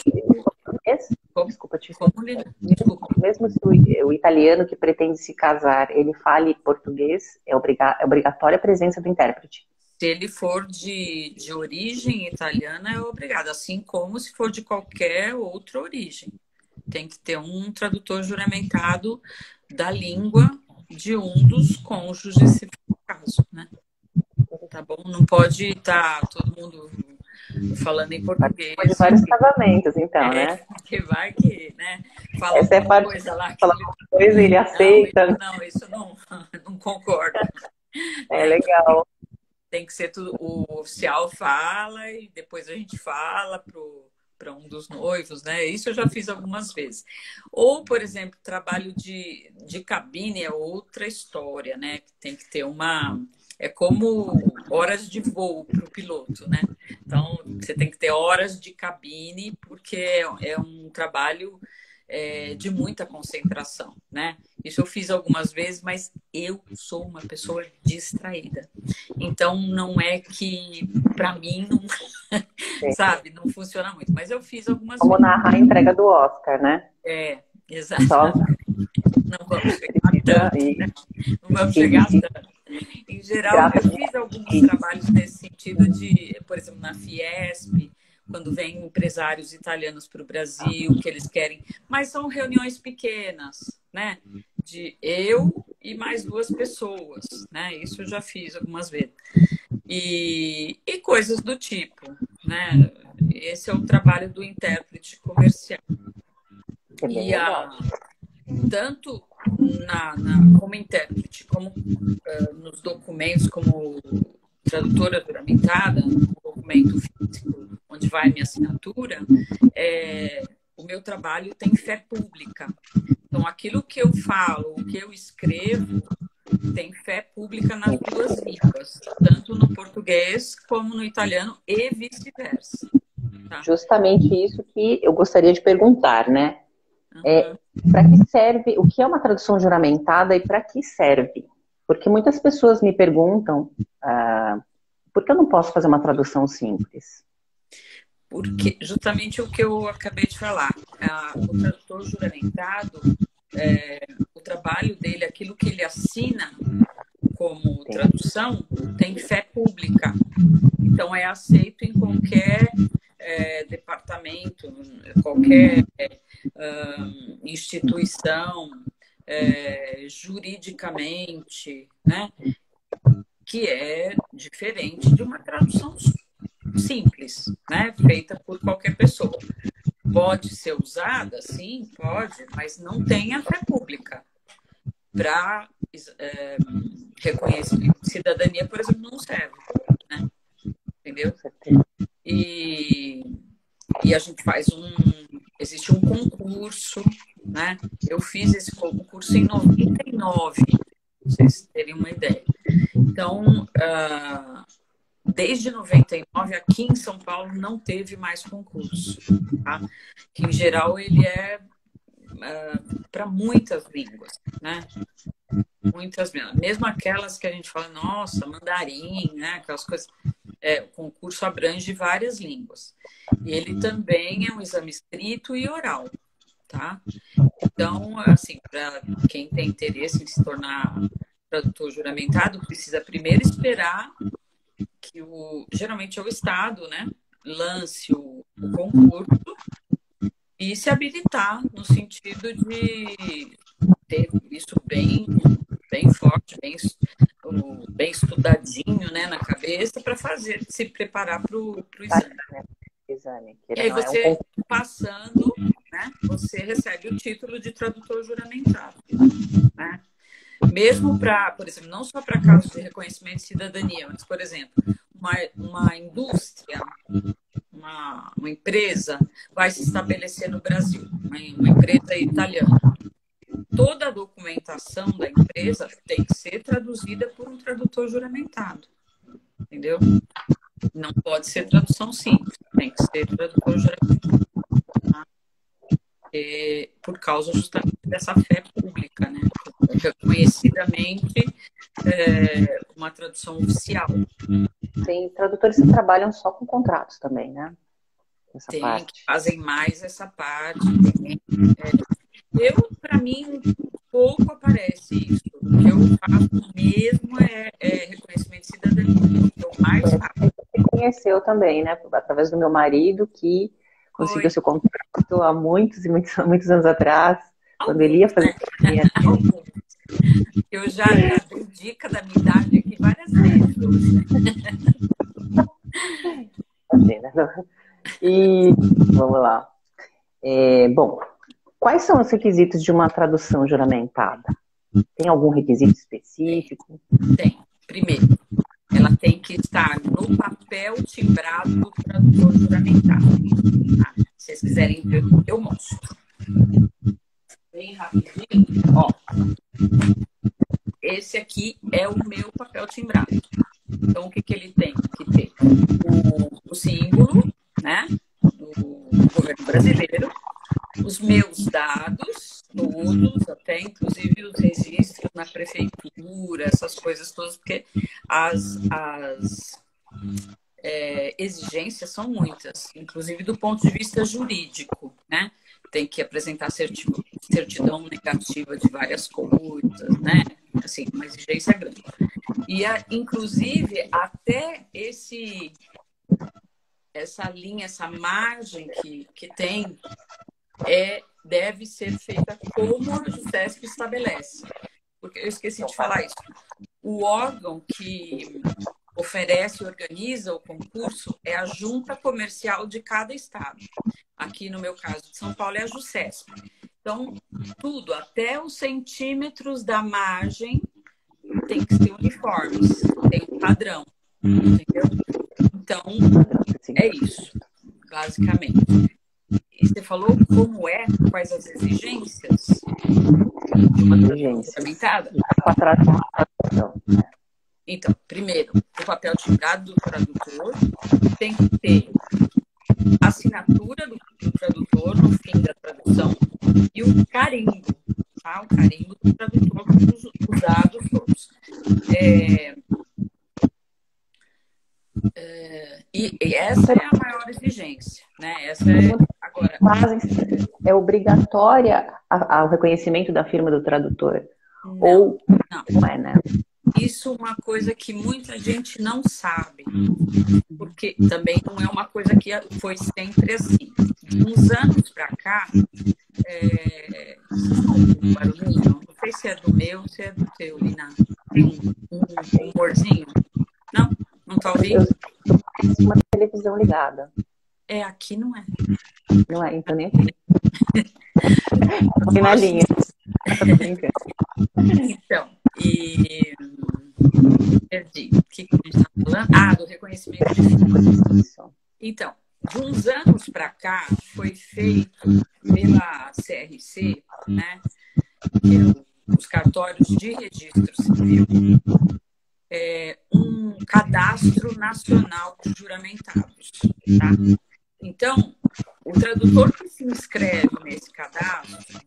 Desculpa. Mesmo se o italiano que pretende se casar, ele fale português, é obrigatória a presença do intérprete. Se ele for de origem italiana, é obrigado, assim como se for de qualquer outra origem. Tem que ter um tradutor juramentado da língua de um dos cônjuges, se for o caso, né? Tá bom? Não pode estar todo mundo falando em português. De vários casamentos, então, né? Que vai que, né? Fala essa alguma coisa lá. Fala alguma coisa, ele aceita. Isso não concordo. Legal. Tem que ser tudo, o oficial fala e depois a gente fala para um dos noivos, né? Isso eu já fiz algumas vezes. Ou, por exemplo, trabalho de cabine é outra história, né? Tem que ter é como horas de voo para o piloto, né? Então, você tem que ter horas de cabine, porque é um trabalho de muita concentração, né? Isso eu fiz algumas vezes, mas eu sou uma pessoa distraída. Então, não é que, para mim, não, sabe, não funciona muito. Mas eu fiz algumas vezes. Como narrar a entrega do Oscar, né? Exato. Não vamos chegar tanto, né? Não vamos chegar tanto. Em geral, eu fiz alguns trabalhos nesse sentido por exemplo, na Fiesp, quando vêm empresários italianos para o Brasil, que eles querem... Mas são reuniões pequenas, né? De eu e mais 2 pessoas, né? Isso eu já fiz algumas vezes. E coisas do tipo, né? Esse é o trabalho do intérprete comercial. E tanto como intérprete, como nos documentos, como tradutora juramentada, no documento físico, onde vai minha assinatura, o meu trabalho tem fé pública. Então, aquilo que eu falo, o que eu escrevo, tem fé pública nas 2 línguas, tanto no português como no italiano e vice-versa. Tá? Justamente isso que eu gostaria de perguntar, né? Para que serve, o que é uma tradução juramentada e para que serve? Porque muitas pessoas me perguntam, por que eu não posso fazer uma tradução simples? Porque justamente o que eu acabei de falar, o tradutor juramentado, o trabalho dele, aquilo que ele assina como tradução, tem fé pública. Então, é aceito em qualquer departamento, qualquer instituição, juridicamente, né? Que é diferente de uma tradução simples, né? Feita por qualquer pessoa. Pode ser usada, sim, pode, mas não tem a fé pública. para reconhecimento de cidadania, por exemplo, não serve, né? Entendeu? E a gente faz existe um concurso, né? Eu fiz esse concurso em 99, pra vocês terem uma ideia. Então, desde 99, aqui em São Paulo, não teve mais concurso, tá? Que, em geral, ele é para muitas línguas, né? Muitas, mesmo aquelas que a gente fala, nossa, mandarim, né? Aquelas coisas. O concurso abrange várias línguas. E ele também é um exame escrito e oral, tá? Então, assim, para quem tem interesse em se tornar tradutor juramentado, precisa primeiro esperar que geralmente é o Estado, né, lance o concurso e se habilitar no sentido de ter isso bem forte, bem estudadinho, né, na cabeça para se preparar para o exame. E aí você, passando, né, você recebe o título de tradutor juramentado, né? Mesmo para, por exemplo, não só para casos de reconhecimento de cidadania, mas, por exemplo, uma indústria, uma empresa vai se estabelecer no Brasil, uma empresa italiana. Toda a documentação da empresa tem que ser traduzida por um tradutor juramentado, entendeu? Não pode ser tradução simples, tem que ser tradutor juramentado. Tá? Por causa justamente dessa fé pública, né? Reconhecidamente uma tradução oficial. Tem tradutores que trabalham só com contratos também, né? Tem que fazem mais essa parte. Para mim, pouco aparece isso. O que eu faço mesmo é reconhecimento de cidadania. O que eu mais faço. Você conheceu também, né? Através do meu marido, que conseguiu seu contrato há muitos e muitos anos atrás, quando ele ia fazer Eu já dei dica da minha idade aqui várias vezes. E vamos lá. Bom, quais são os requisitos de uma tradução juramentada? Tem algum requisito específico? Tem. Primeiro, ela tem que estar no papel timbrado do tradutor juramentado. Tá? Se vocês quiserem ver, eu mostro. Bem rapidinho. Ó, esse aqui é o meu papel timbrado. Então, o que ele tem que ter? O símbolo, né, do governo brasileiro, os meus dados, todos, até inclusive os registros na prefeitura, essas coisas todas, porque as exigências são muitas, inclusive do ponto de vista jurídico, né? Tem que apresentar certidão negativa de várias coisas, né? Assim, uma exigência grande. E, inclusive, até essa linha, essa margem que tem, deve ser feita como a JuSesp estabelece. Porque eu esqueci de falar isso. O órgão que oferece e organiza o concurso é a junta comercial de cada estado. Aqui, no meu caso de São Paulo, é a JuSesp. Então, tudo, até os centímetros da margem, tem que ser uniformes, tem um padrão, entendeu? Então, é isso, basicamente. E você falou quais as exigências de uma tradução juramentada? Então, primeiro, o papel timbrado do tradutor tem que ter a assinatura do tradutor no fim da tradução e o carimbo, tá? O carimbo do tradutor com os dados todos. E essa é a maior exigência, né? Essa agora. Mas é obrigatória o reconhecimento da firma do tradutor? Ou não é, né? Isso é uma coisa que muita gente não sabe, porque também não é uma coisa que foi sempre assim. De uns anos para cá, um barulhinho, não sei se é do meu ou se é do teu, Lina. Tem um humorzinho? Não? Não tá ouvindo? Uma televisão ligada. Aqui não é. Não é, então nem aqui. Na linha. Tô brincando. Então, e perdi. O que a gente está falando? Ah, do reconhecimento de firma. Isso. Então, de uns anos para cá, foi feito pela CRC, né, que é os cartórios de registro civil, um cadastro nacional de juramentados. Tá? Então, o tradutor que se inscreve nesse cadastro,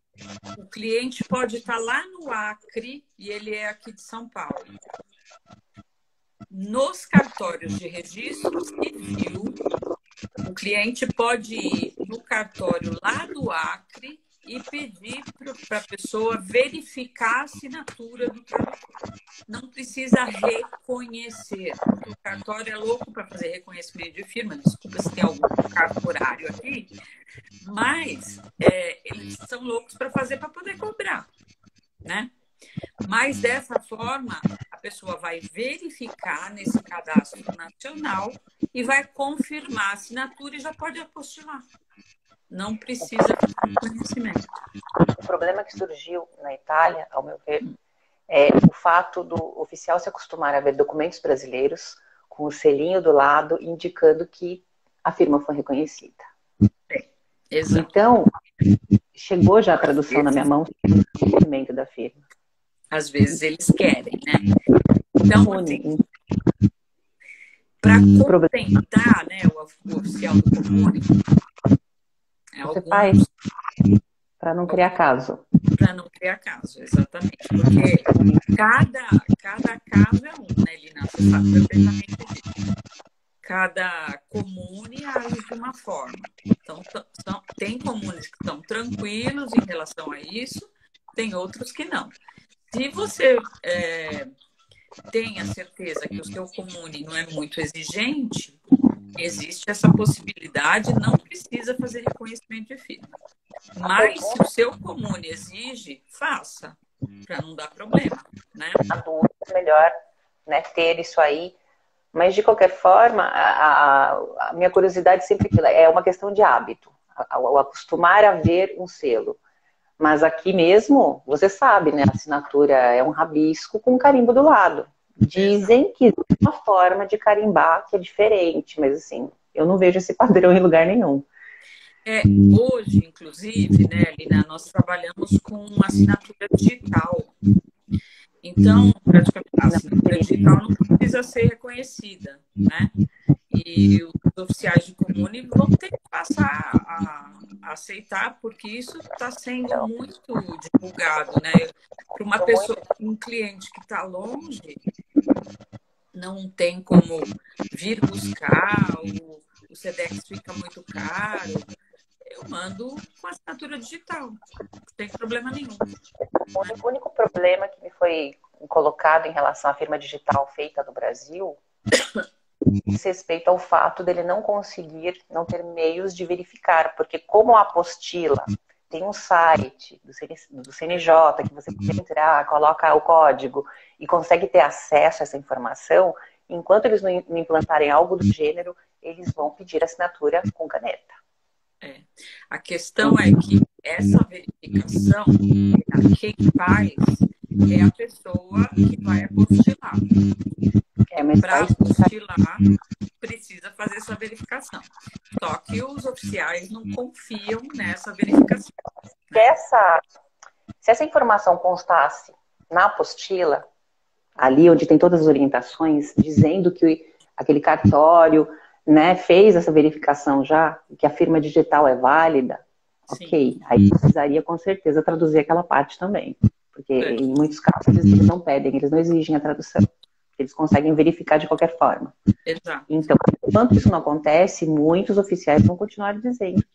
o cliente pode estar lá no Acre e ele é aqui de São Paulo. Nos cartórios de registro civil, o cliente pode ir no cartório lá do Acre e pedir para a pessoa verificar a assinatura do tradutor. Não precisa reconhecer, porque o cartório é louco para fazer reconhecimento de firma. Desculpa se tem algum cargo horário aqui, mas eles são loucos para fazer para poder cobrar, né? Mas dessa forma, a pessoa vai verificar nesse cadastro nacional e vai confirmar a assinatura e já pode apostilar. Não precisa de conhecimento. O problema que surgiu na Itália, ao meu ver, é o fato do oficial se acostumar a ver documentos brasileiros com o selinho do lado indicando que a firma foi reconhecida. Exato. Então, chegou já a tradução na minha mão do documento da firma. Às vezes eles querem, né? Então, assim, para contentar, né, o oficial do comune, você faz para não criar caso. Para não criar caso, exatamente. Porque cada caso é um, né, Lina? Você sabe perfeitamente disso. Cada comune age de uma forma. Então, tem comunes que estão tranquilos em relação a isso, tem outros que não. Se você tem a certeza que o seu comune não é muito exigente, existe essa possibilidade, não precisa fazer reconhecimento de firma. Mas se o seu comune exige, faça, para não dar problema, né? É melhor, né, ter isso aí. Mas, de qualquer forma, a minha curiosidade sempre é uma questão de hábito. O acostumar a ver um selo. Mas aqui mesmo, você sabe, né? A assinatura é um rabisco com um carimbo do lado. Dizem que existe uma forma de carimbar que é diferente, mas assim, eu não vejo esse padrão em lugar nenhum. Hoje, inclusive, né, Lina, nós trabalhamos com assinatura digital. Então, praticamente, a assinatura digital não precisa ser reconhecida, né? E os oficiais de comune vão ter que passar a aceitar, porque isso está sendo muito divulgado, né? Para uma pessoa, um cliente que está longe, não tem como vir buscar, o Sedex fica muito caro. Eu mando com assinatura digital, não tem problema nenhum. O único problema que me foi colocado em relação à firma digital feita no Brasil diz respeito ao fato dele não conseguir, não ter meios de verificar, porque como a apostila tem um site do CNJ que você pode entrar, coloca o código e consegue ter acesso a essa informação, enquanto eles não implantarem algo do gênero, eles vão pedir assinatura com caneta. A questão é que essa verificação, quem faz é a pessoa que vai apostilar. Para apostilar, precisa fazer essa verificação. Só que os oficiais não confiam nessa verificação. Se essa informação constasse na apostila, ali onde tem todas as orientações, dizendo que aquele cartório, né, fez essa verificação já, que a firma digital é válida, sim, ok. Aí precisaria com certeza traduzir aquela parte também. Porque em muitos casos eles não pedem, eles não exigem a tradução. Eles conseguem verificar de qualquer forma. Exato. Então, enquanto isso não acontece, muitos oficiais vão continuar dizendo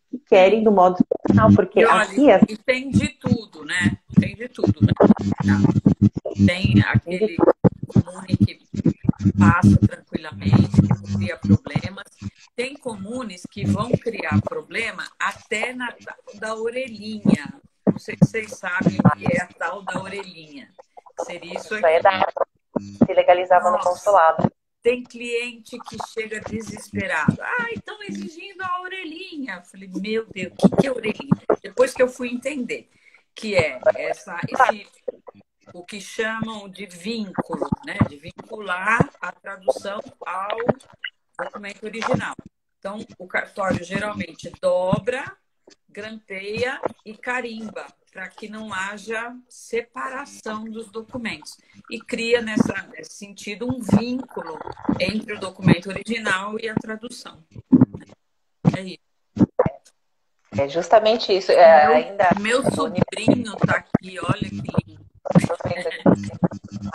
que querem do modo tradicional, porque olha, aqui e tem de tudo, né? Tem de tudo, né? Tem aquele comune que passa tranquilamente, que não cria problemas. Tem comunes que vão criar problema até da orelhinha. Não sei se vocês sabem o que é a tal da orelhinha. Seria isso aqui. Se legalizava no consulado. Tem cliente que chega desesperado. Estão exigindo a orelhinha. Eu falei, meu Deus, o que é orelhinha? Depois que eu fui entender que é o que chamam de vínculo, né? De vincular a tradução ao documento original. Então, o cartório geralmente dobra, grampeia e carimba, para que não haja separação dos documentos. E cria, nesse sentido, um vínculo entre o documento original e a tradução. É isso. É justamente isso. Meu sobrinho está aqui, olha que lindo.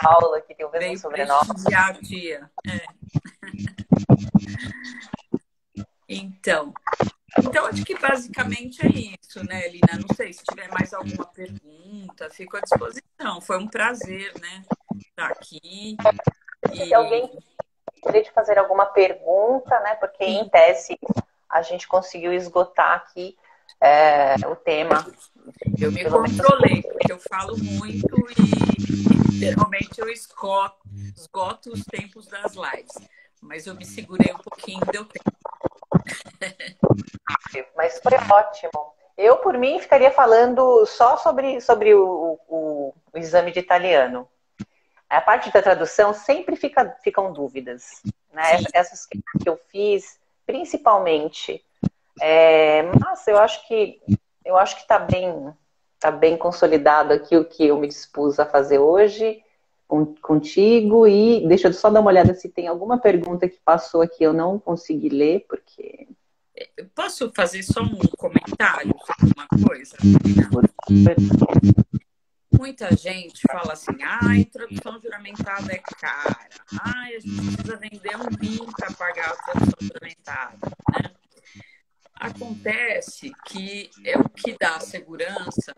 Paula, que tem o mesmo Veio sobrenome. prestigiar a tia. Então, acho que basicamente é isso, né, Lina? Não sei se tiver mais alguma pergunta, fico à disposição. Foi um prazer, né, estar aqui. Se alguém queria te fazer alguma pergunta, né, porque em tese a gente conseguiu esgotar aqui o tema. Eu me controlei, porque eu falo muito e geralmente eu esgoto os tempos das lives. Mas eu me segurei um pouquinho, deu tempo. Mas foi ótimo. Eu, por mim, ficaria falando só sobre o exame de italiano. A parte da tradução sempre ficam dúvidas, né? Essas que eu fiz, principalmente. Mas eu acho que está bem consolidado aqui o que eu me dispus a fazer hoje contigo. E deixa eu só dar uma olhada se tem alguma pergunta que passou aqui eu não consegui ler, porque... Posso fazer só um comentário sobre uma coisa? Muita gente fala assim, a tradução juramentada é cara. A gente precisa vender um rim para pagar a tradução juramentada, né? Acontece que é o que dá segurança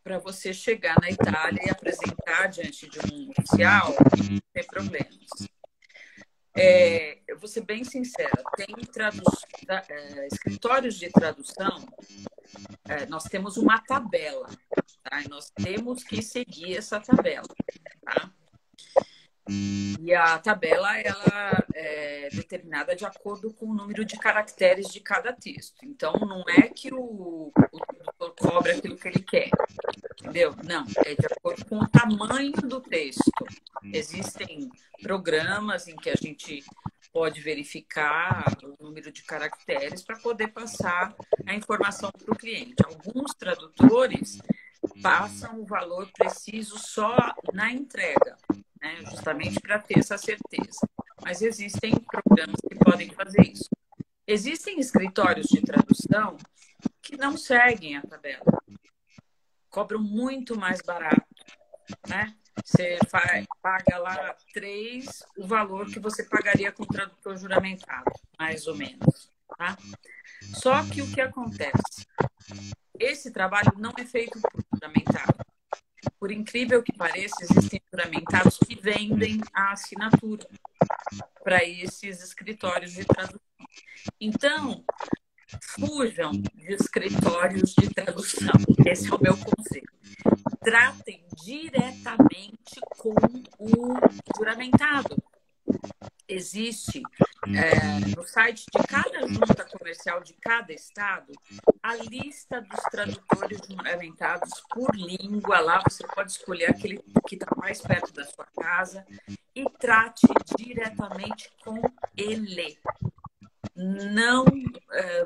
para você chegar na Itália e apresentar diante de um oficial e não ter problemas. Eu vou ser bem sincera, tem escritórios de tradução, nós temos uma tabela, tá? E nós temos que seguir essa tabela, tá? E a tabela ela é determinada de acordo com o número de caracteres de cada texto. Então, não é que o tradutor cobra aquilo que ele quer, entendeu? Não, é de acordo com o tamanho do texto. Existem programas em que a gente pode verificar o número de caracteres para poder passar a informação para o cliente. Alguns tradutores passam o valor preciso só na entrega, né? Justamente para ter essa certeza. Mas existem programas que podem fazer isso. Existem escritórios de tradução que não seguem a tabela. Cobram muito mais barato, né? Você paga lá 3 o valor que você pagaria com o tradutor juramentado, mais ou menos, tá? Só que o que acontece? Esse trabalho não é feito por juramentado. Por incrível que pareça, existem juramentados que vendem a assinatura para esses escritórios de tradução. Então, fujam de escritórios de tradução. Esse é o meu conselho. Tratem diretamente com o juramentado. Existe no site de cada junta comercial de cada estado a lista dos tradutores juramentados por língua. Lá você pode escolher aquele que está mais perto da sua casa e trate diretamente com ele. Não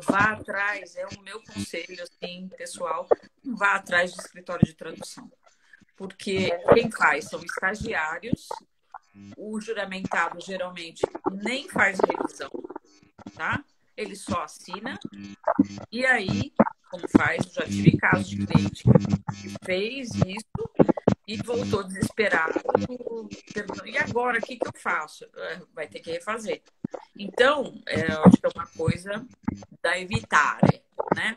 vá atrás, é o meu conselho, assim, pessoal, não vá atrás de escritório de tradução. Porque quem faz são estagiários, o juramentado geralmente nem faz revisão, tá? Ele só assina, e aí, como faz, eu já tive casos de cliente que fez isso e voltou desesperado. E agora, o que eu faço? Vai ter que refazer. Então, eu acho que é uma coisa da evitare, né?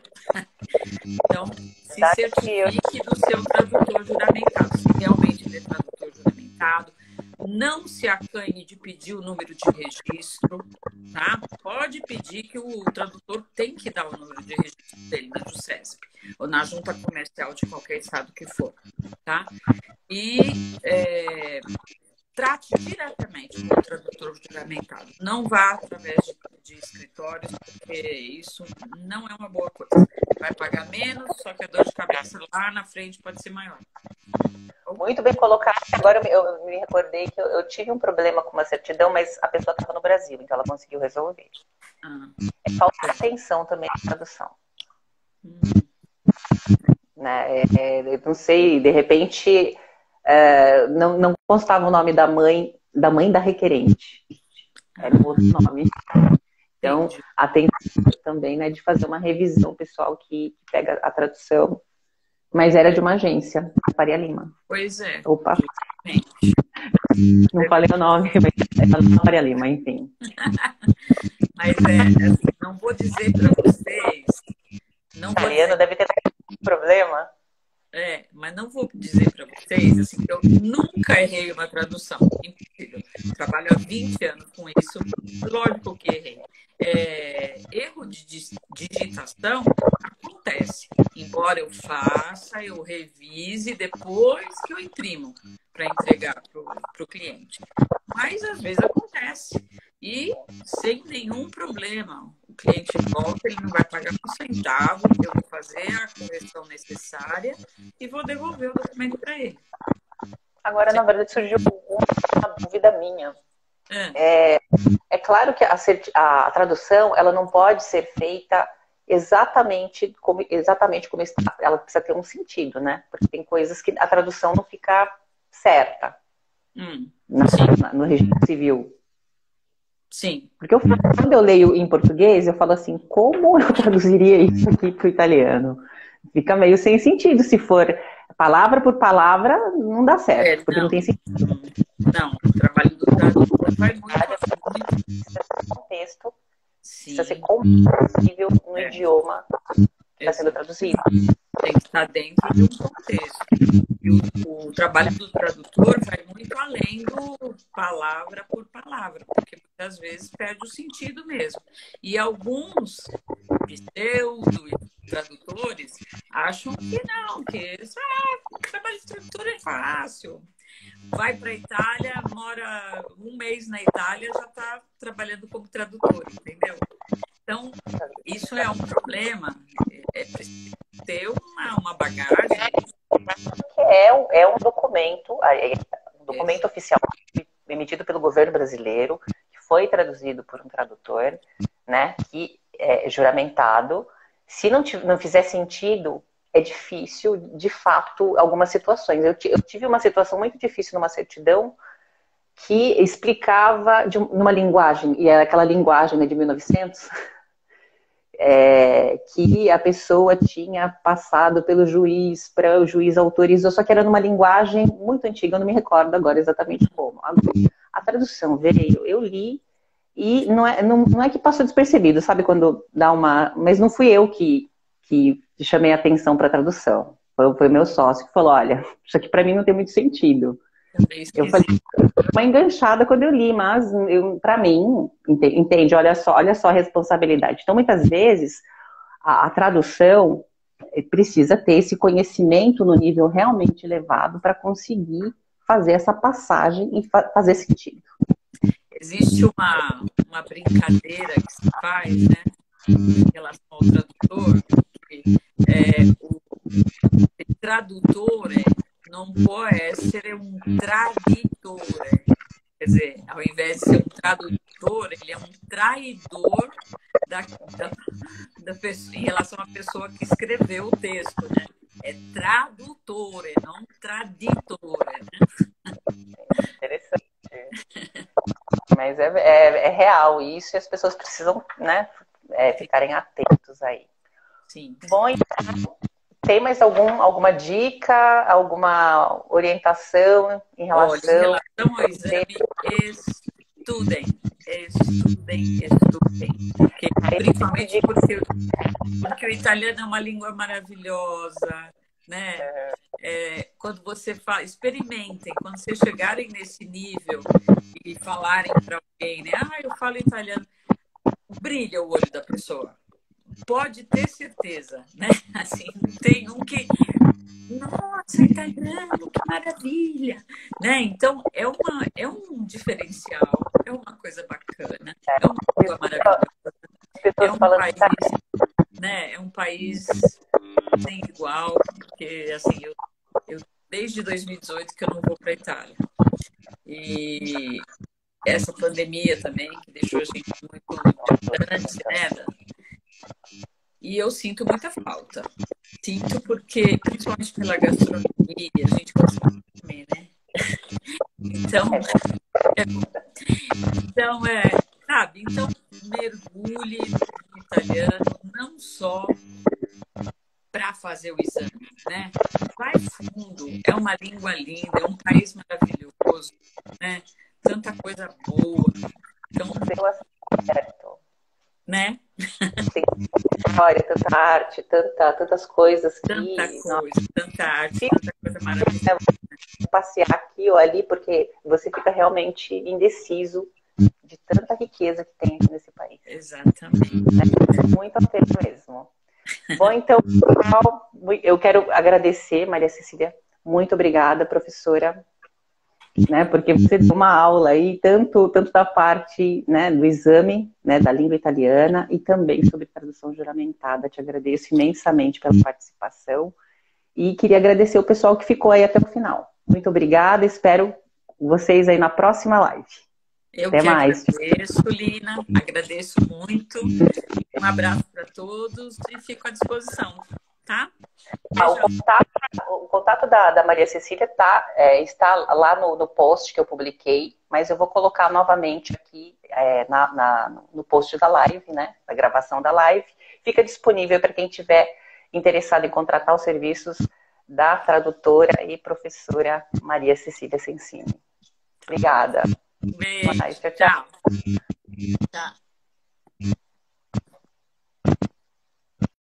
Então, se certifique do seu tradutor juramentado. Se realmente ele é tradutor juramentado, não se acanhe de pedir o número de registro, tá? Pode pedir que o tradutor tem que dar o número de registro dele na JUSESP ou na junta comercial de qualquer estado que for, tá? E trate diretamente com o tradutor juramentado. Não vá através de escritórios, porque isso não é uma boa coisa. Vai pagar menos, só que a dor de cabeça lá na frente pode ser maior. Muito bem colocado. Agora eu me recordei que eu tive um problema com uma certidão, mas a pessoa estava no Brasil, então ela conseguiu resolver. É falta de atenção também na tradução. Né? Eu não sei, de repente não constava o nome da mãe da requerente. Era um outro nome. Então, atenção também, né, de fazer uma revisão pessoal que pega a tradução. Mas era de uma agência, a Faria Lima. Pois é. Opa. Não falei o nome, mas era a Faria Lima, enfim. Mas assim, não vou dizer para vocês. O italiano deve ter problema. Mas não vou dizer para vocês assim, que eu nunca errei uma tradução. Impossível. Trabalho há 20 anos com isso. Lógico que errei. Erro de digitação acontece. Embora eu faça, eu revise depois que eu imprimo para entregar para o cliente. Mas às vezes acontece. E sem nenhum problema. O cliente volta, ele não vai pagar um centavo, eu vou fazer a correção necessária e vou devolver o documento para ele. Agora, na verdade, surgiu uma dúvida minha. É claro que a tradução ela não pode ser feita exatamente como está. Ela precisa ter um sentido, né? Porque tem coisas que a tradução não fica certa no registro civil. Sim. Porque quando eu leio em português, eu falo assim, como eu traduziria isso aqui para o italiano? Fica meio sem sentido. Se for palavra por palavra, não dá certo, porque não tem sentido. Não, o trabalho do tradutor vai muito contexto, precisa ser compreensível no idioma que está sendo traduzido. Tem que estar dentro de um contexto. E o trabalho do tradutor vai muito além do palavra por palavra, porque muitas vezes perde o sentido mesmo. E alguns pseudo-tradutores acham que não, que o trabalho de tradutor é fácil. Vai para a Itália, mora um mês na Itália, já está trabalhando como tradutor, entendeu? Então, isso é um problema. É preciso ter uma bagagem. É um documento oficial emitido pelo governo brasileiro, que foi traduzido por um tradutor, né, que é juramentado. Se não fizer sentido, é difícil, de fato, algumas situações. Eu tive uma situação muito difícil numa certidão que explicava numa linguagem, e é aquela linguagem, né, de 1900, que a pessoa tinha passado pelo juiz, para o juiz autorizou, só que era numa linguagem muito antiga, eu não me recordo agora exatamente como. A tradução veio, eu li, e não é que passou despercebido, sabe, quando dá uma... Mas não fui eu que chamei a atenção para a tradução. Foi meu sócio que falou, olha, isso aqui para mim não tem muito sentido. Eu falei, uma enganchada quando eu li, mas para mim, entende, olha só a responsabilidade. Então, muitas vezes, a tradução precisa ter esse conhecimento no nível realmente elevado para conseguir fazer essa passagem e fazer sentido. Existe uma brincadeira que se faz, né, em relação ao tradutor, que o tradutor não pode ser um traditor. Quer dizer, ao invés de ser um tradutor, ele é um traidor da pessoa, em relação à pessoa que escreveu o texto, né? É tradutor, não traditor. Né? Interessante. Mas é real isso, e as pessoas precisam, né, ficarem atentos aí. Sim. Bom, então, tem mais alguma dica, alguma orientação em relação ao exame? Estudem. Principalmente porque o italiano é uma língua maravilhosa, né? Quando você fala, experimentem, quando vocês chegarem nesse nível e falarem para alguém, né? Eu falo italiano, brilha o olho da pessoa. pode ter certeza, né? Assim, tem um que, nossa, italiano, que maravilha, né? Então, é um diferencial, é uma coisa bacana, é uma língua maravilhosa, As é pessoas um falando país, né? É um país sem igual, porque, assim, eu desde 2018 que eu não vou para a Itália. E essa pandemia também, que deixou a gente muito distante, né? E eu sinto muita falta. Sinto porque, principalmente pela gastronomia, a gente gosta muito de comer, né? Então, sabe? Então, mergulhe no italiano, não só para fazer o exame, né? Vai fundo, é uma língua linda, é um país maravilhoso, né? Tanta coisa boa. Então, certo. né? Tem história, tanta arte, tantas coisas Tanta que coisa, tanta arte, tanta coisa maravilhosa. passear aqui ou ali, porque você fica realmente indeciso de tanta riqueza que tem aqui nesse país. Exatamente. Muito a pena mesmo. Bom, então, pessoal, eu quero agradecer, Maria Cecília. Muito obrigada, professora, né, porque você deu uma aula aí, tanto da parte, né, do exame, né, da língua italiana e também sobre tradução juramentada. Te agradeço imensamente pela participação e queria agradecer o pessoal que ficou aí até o final. Muito obrigada, espero vocês aí na próxima live. Eu Até que mais. agradeço, Lina, agradeço muito. Um abraço para todos e fico à disposição, tá? Beijão. O contato da Maria Cecília está lá no post que eu publiquei, mas eu vou colocar novamente aqui no post da live, né? Da gravação da live. Fica disponível para quem tiver interessado em contratar os serviços da tradutora e professora Maria Cecília Sensini. Obrigada. Beijo. Tchau, tchau. Tchau.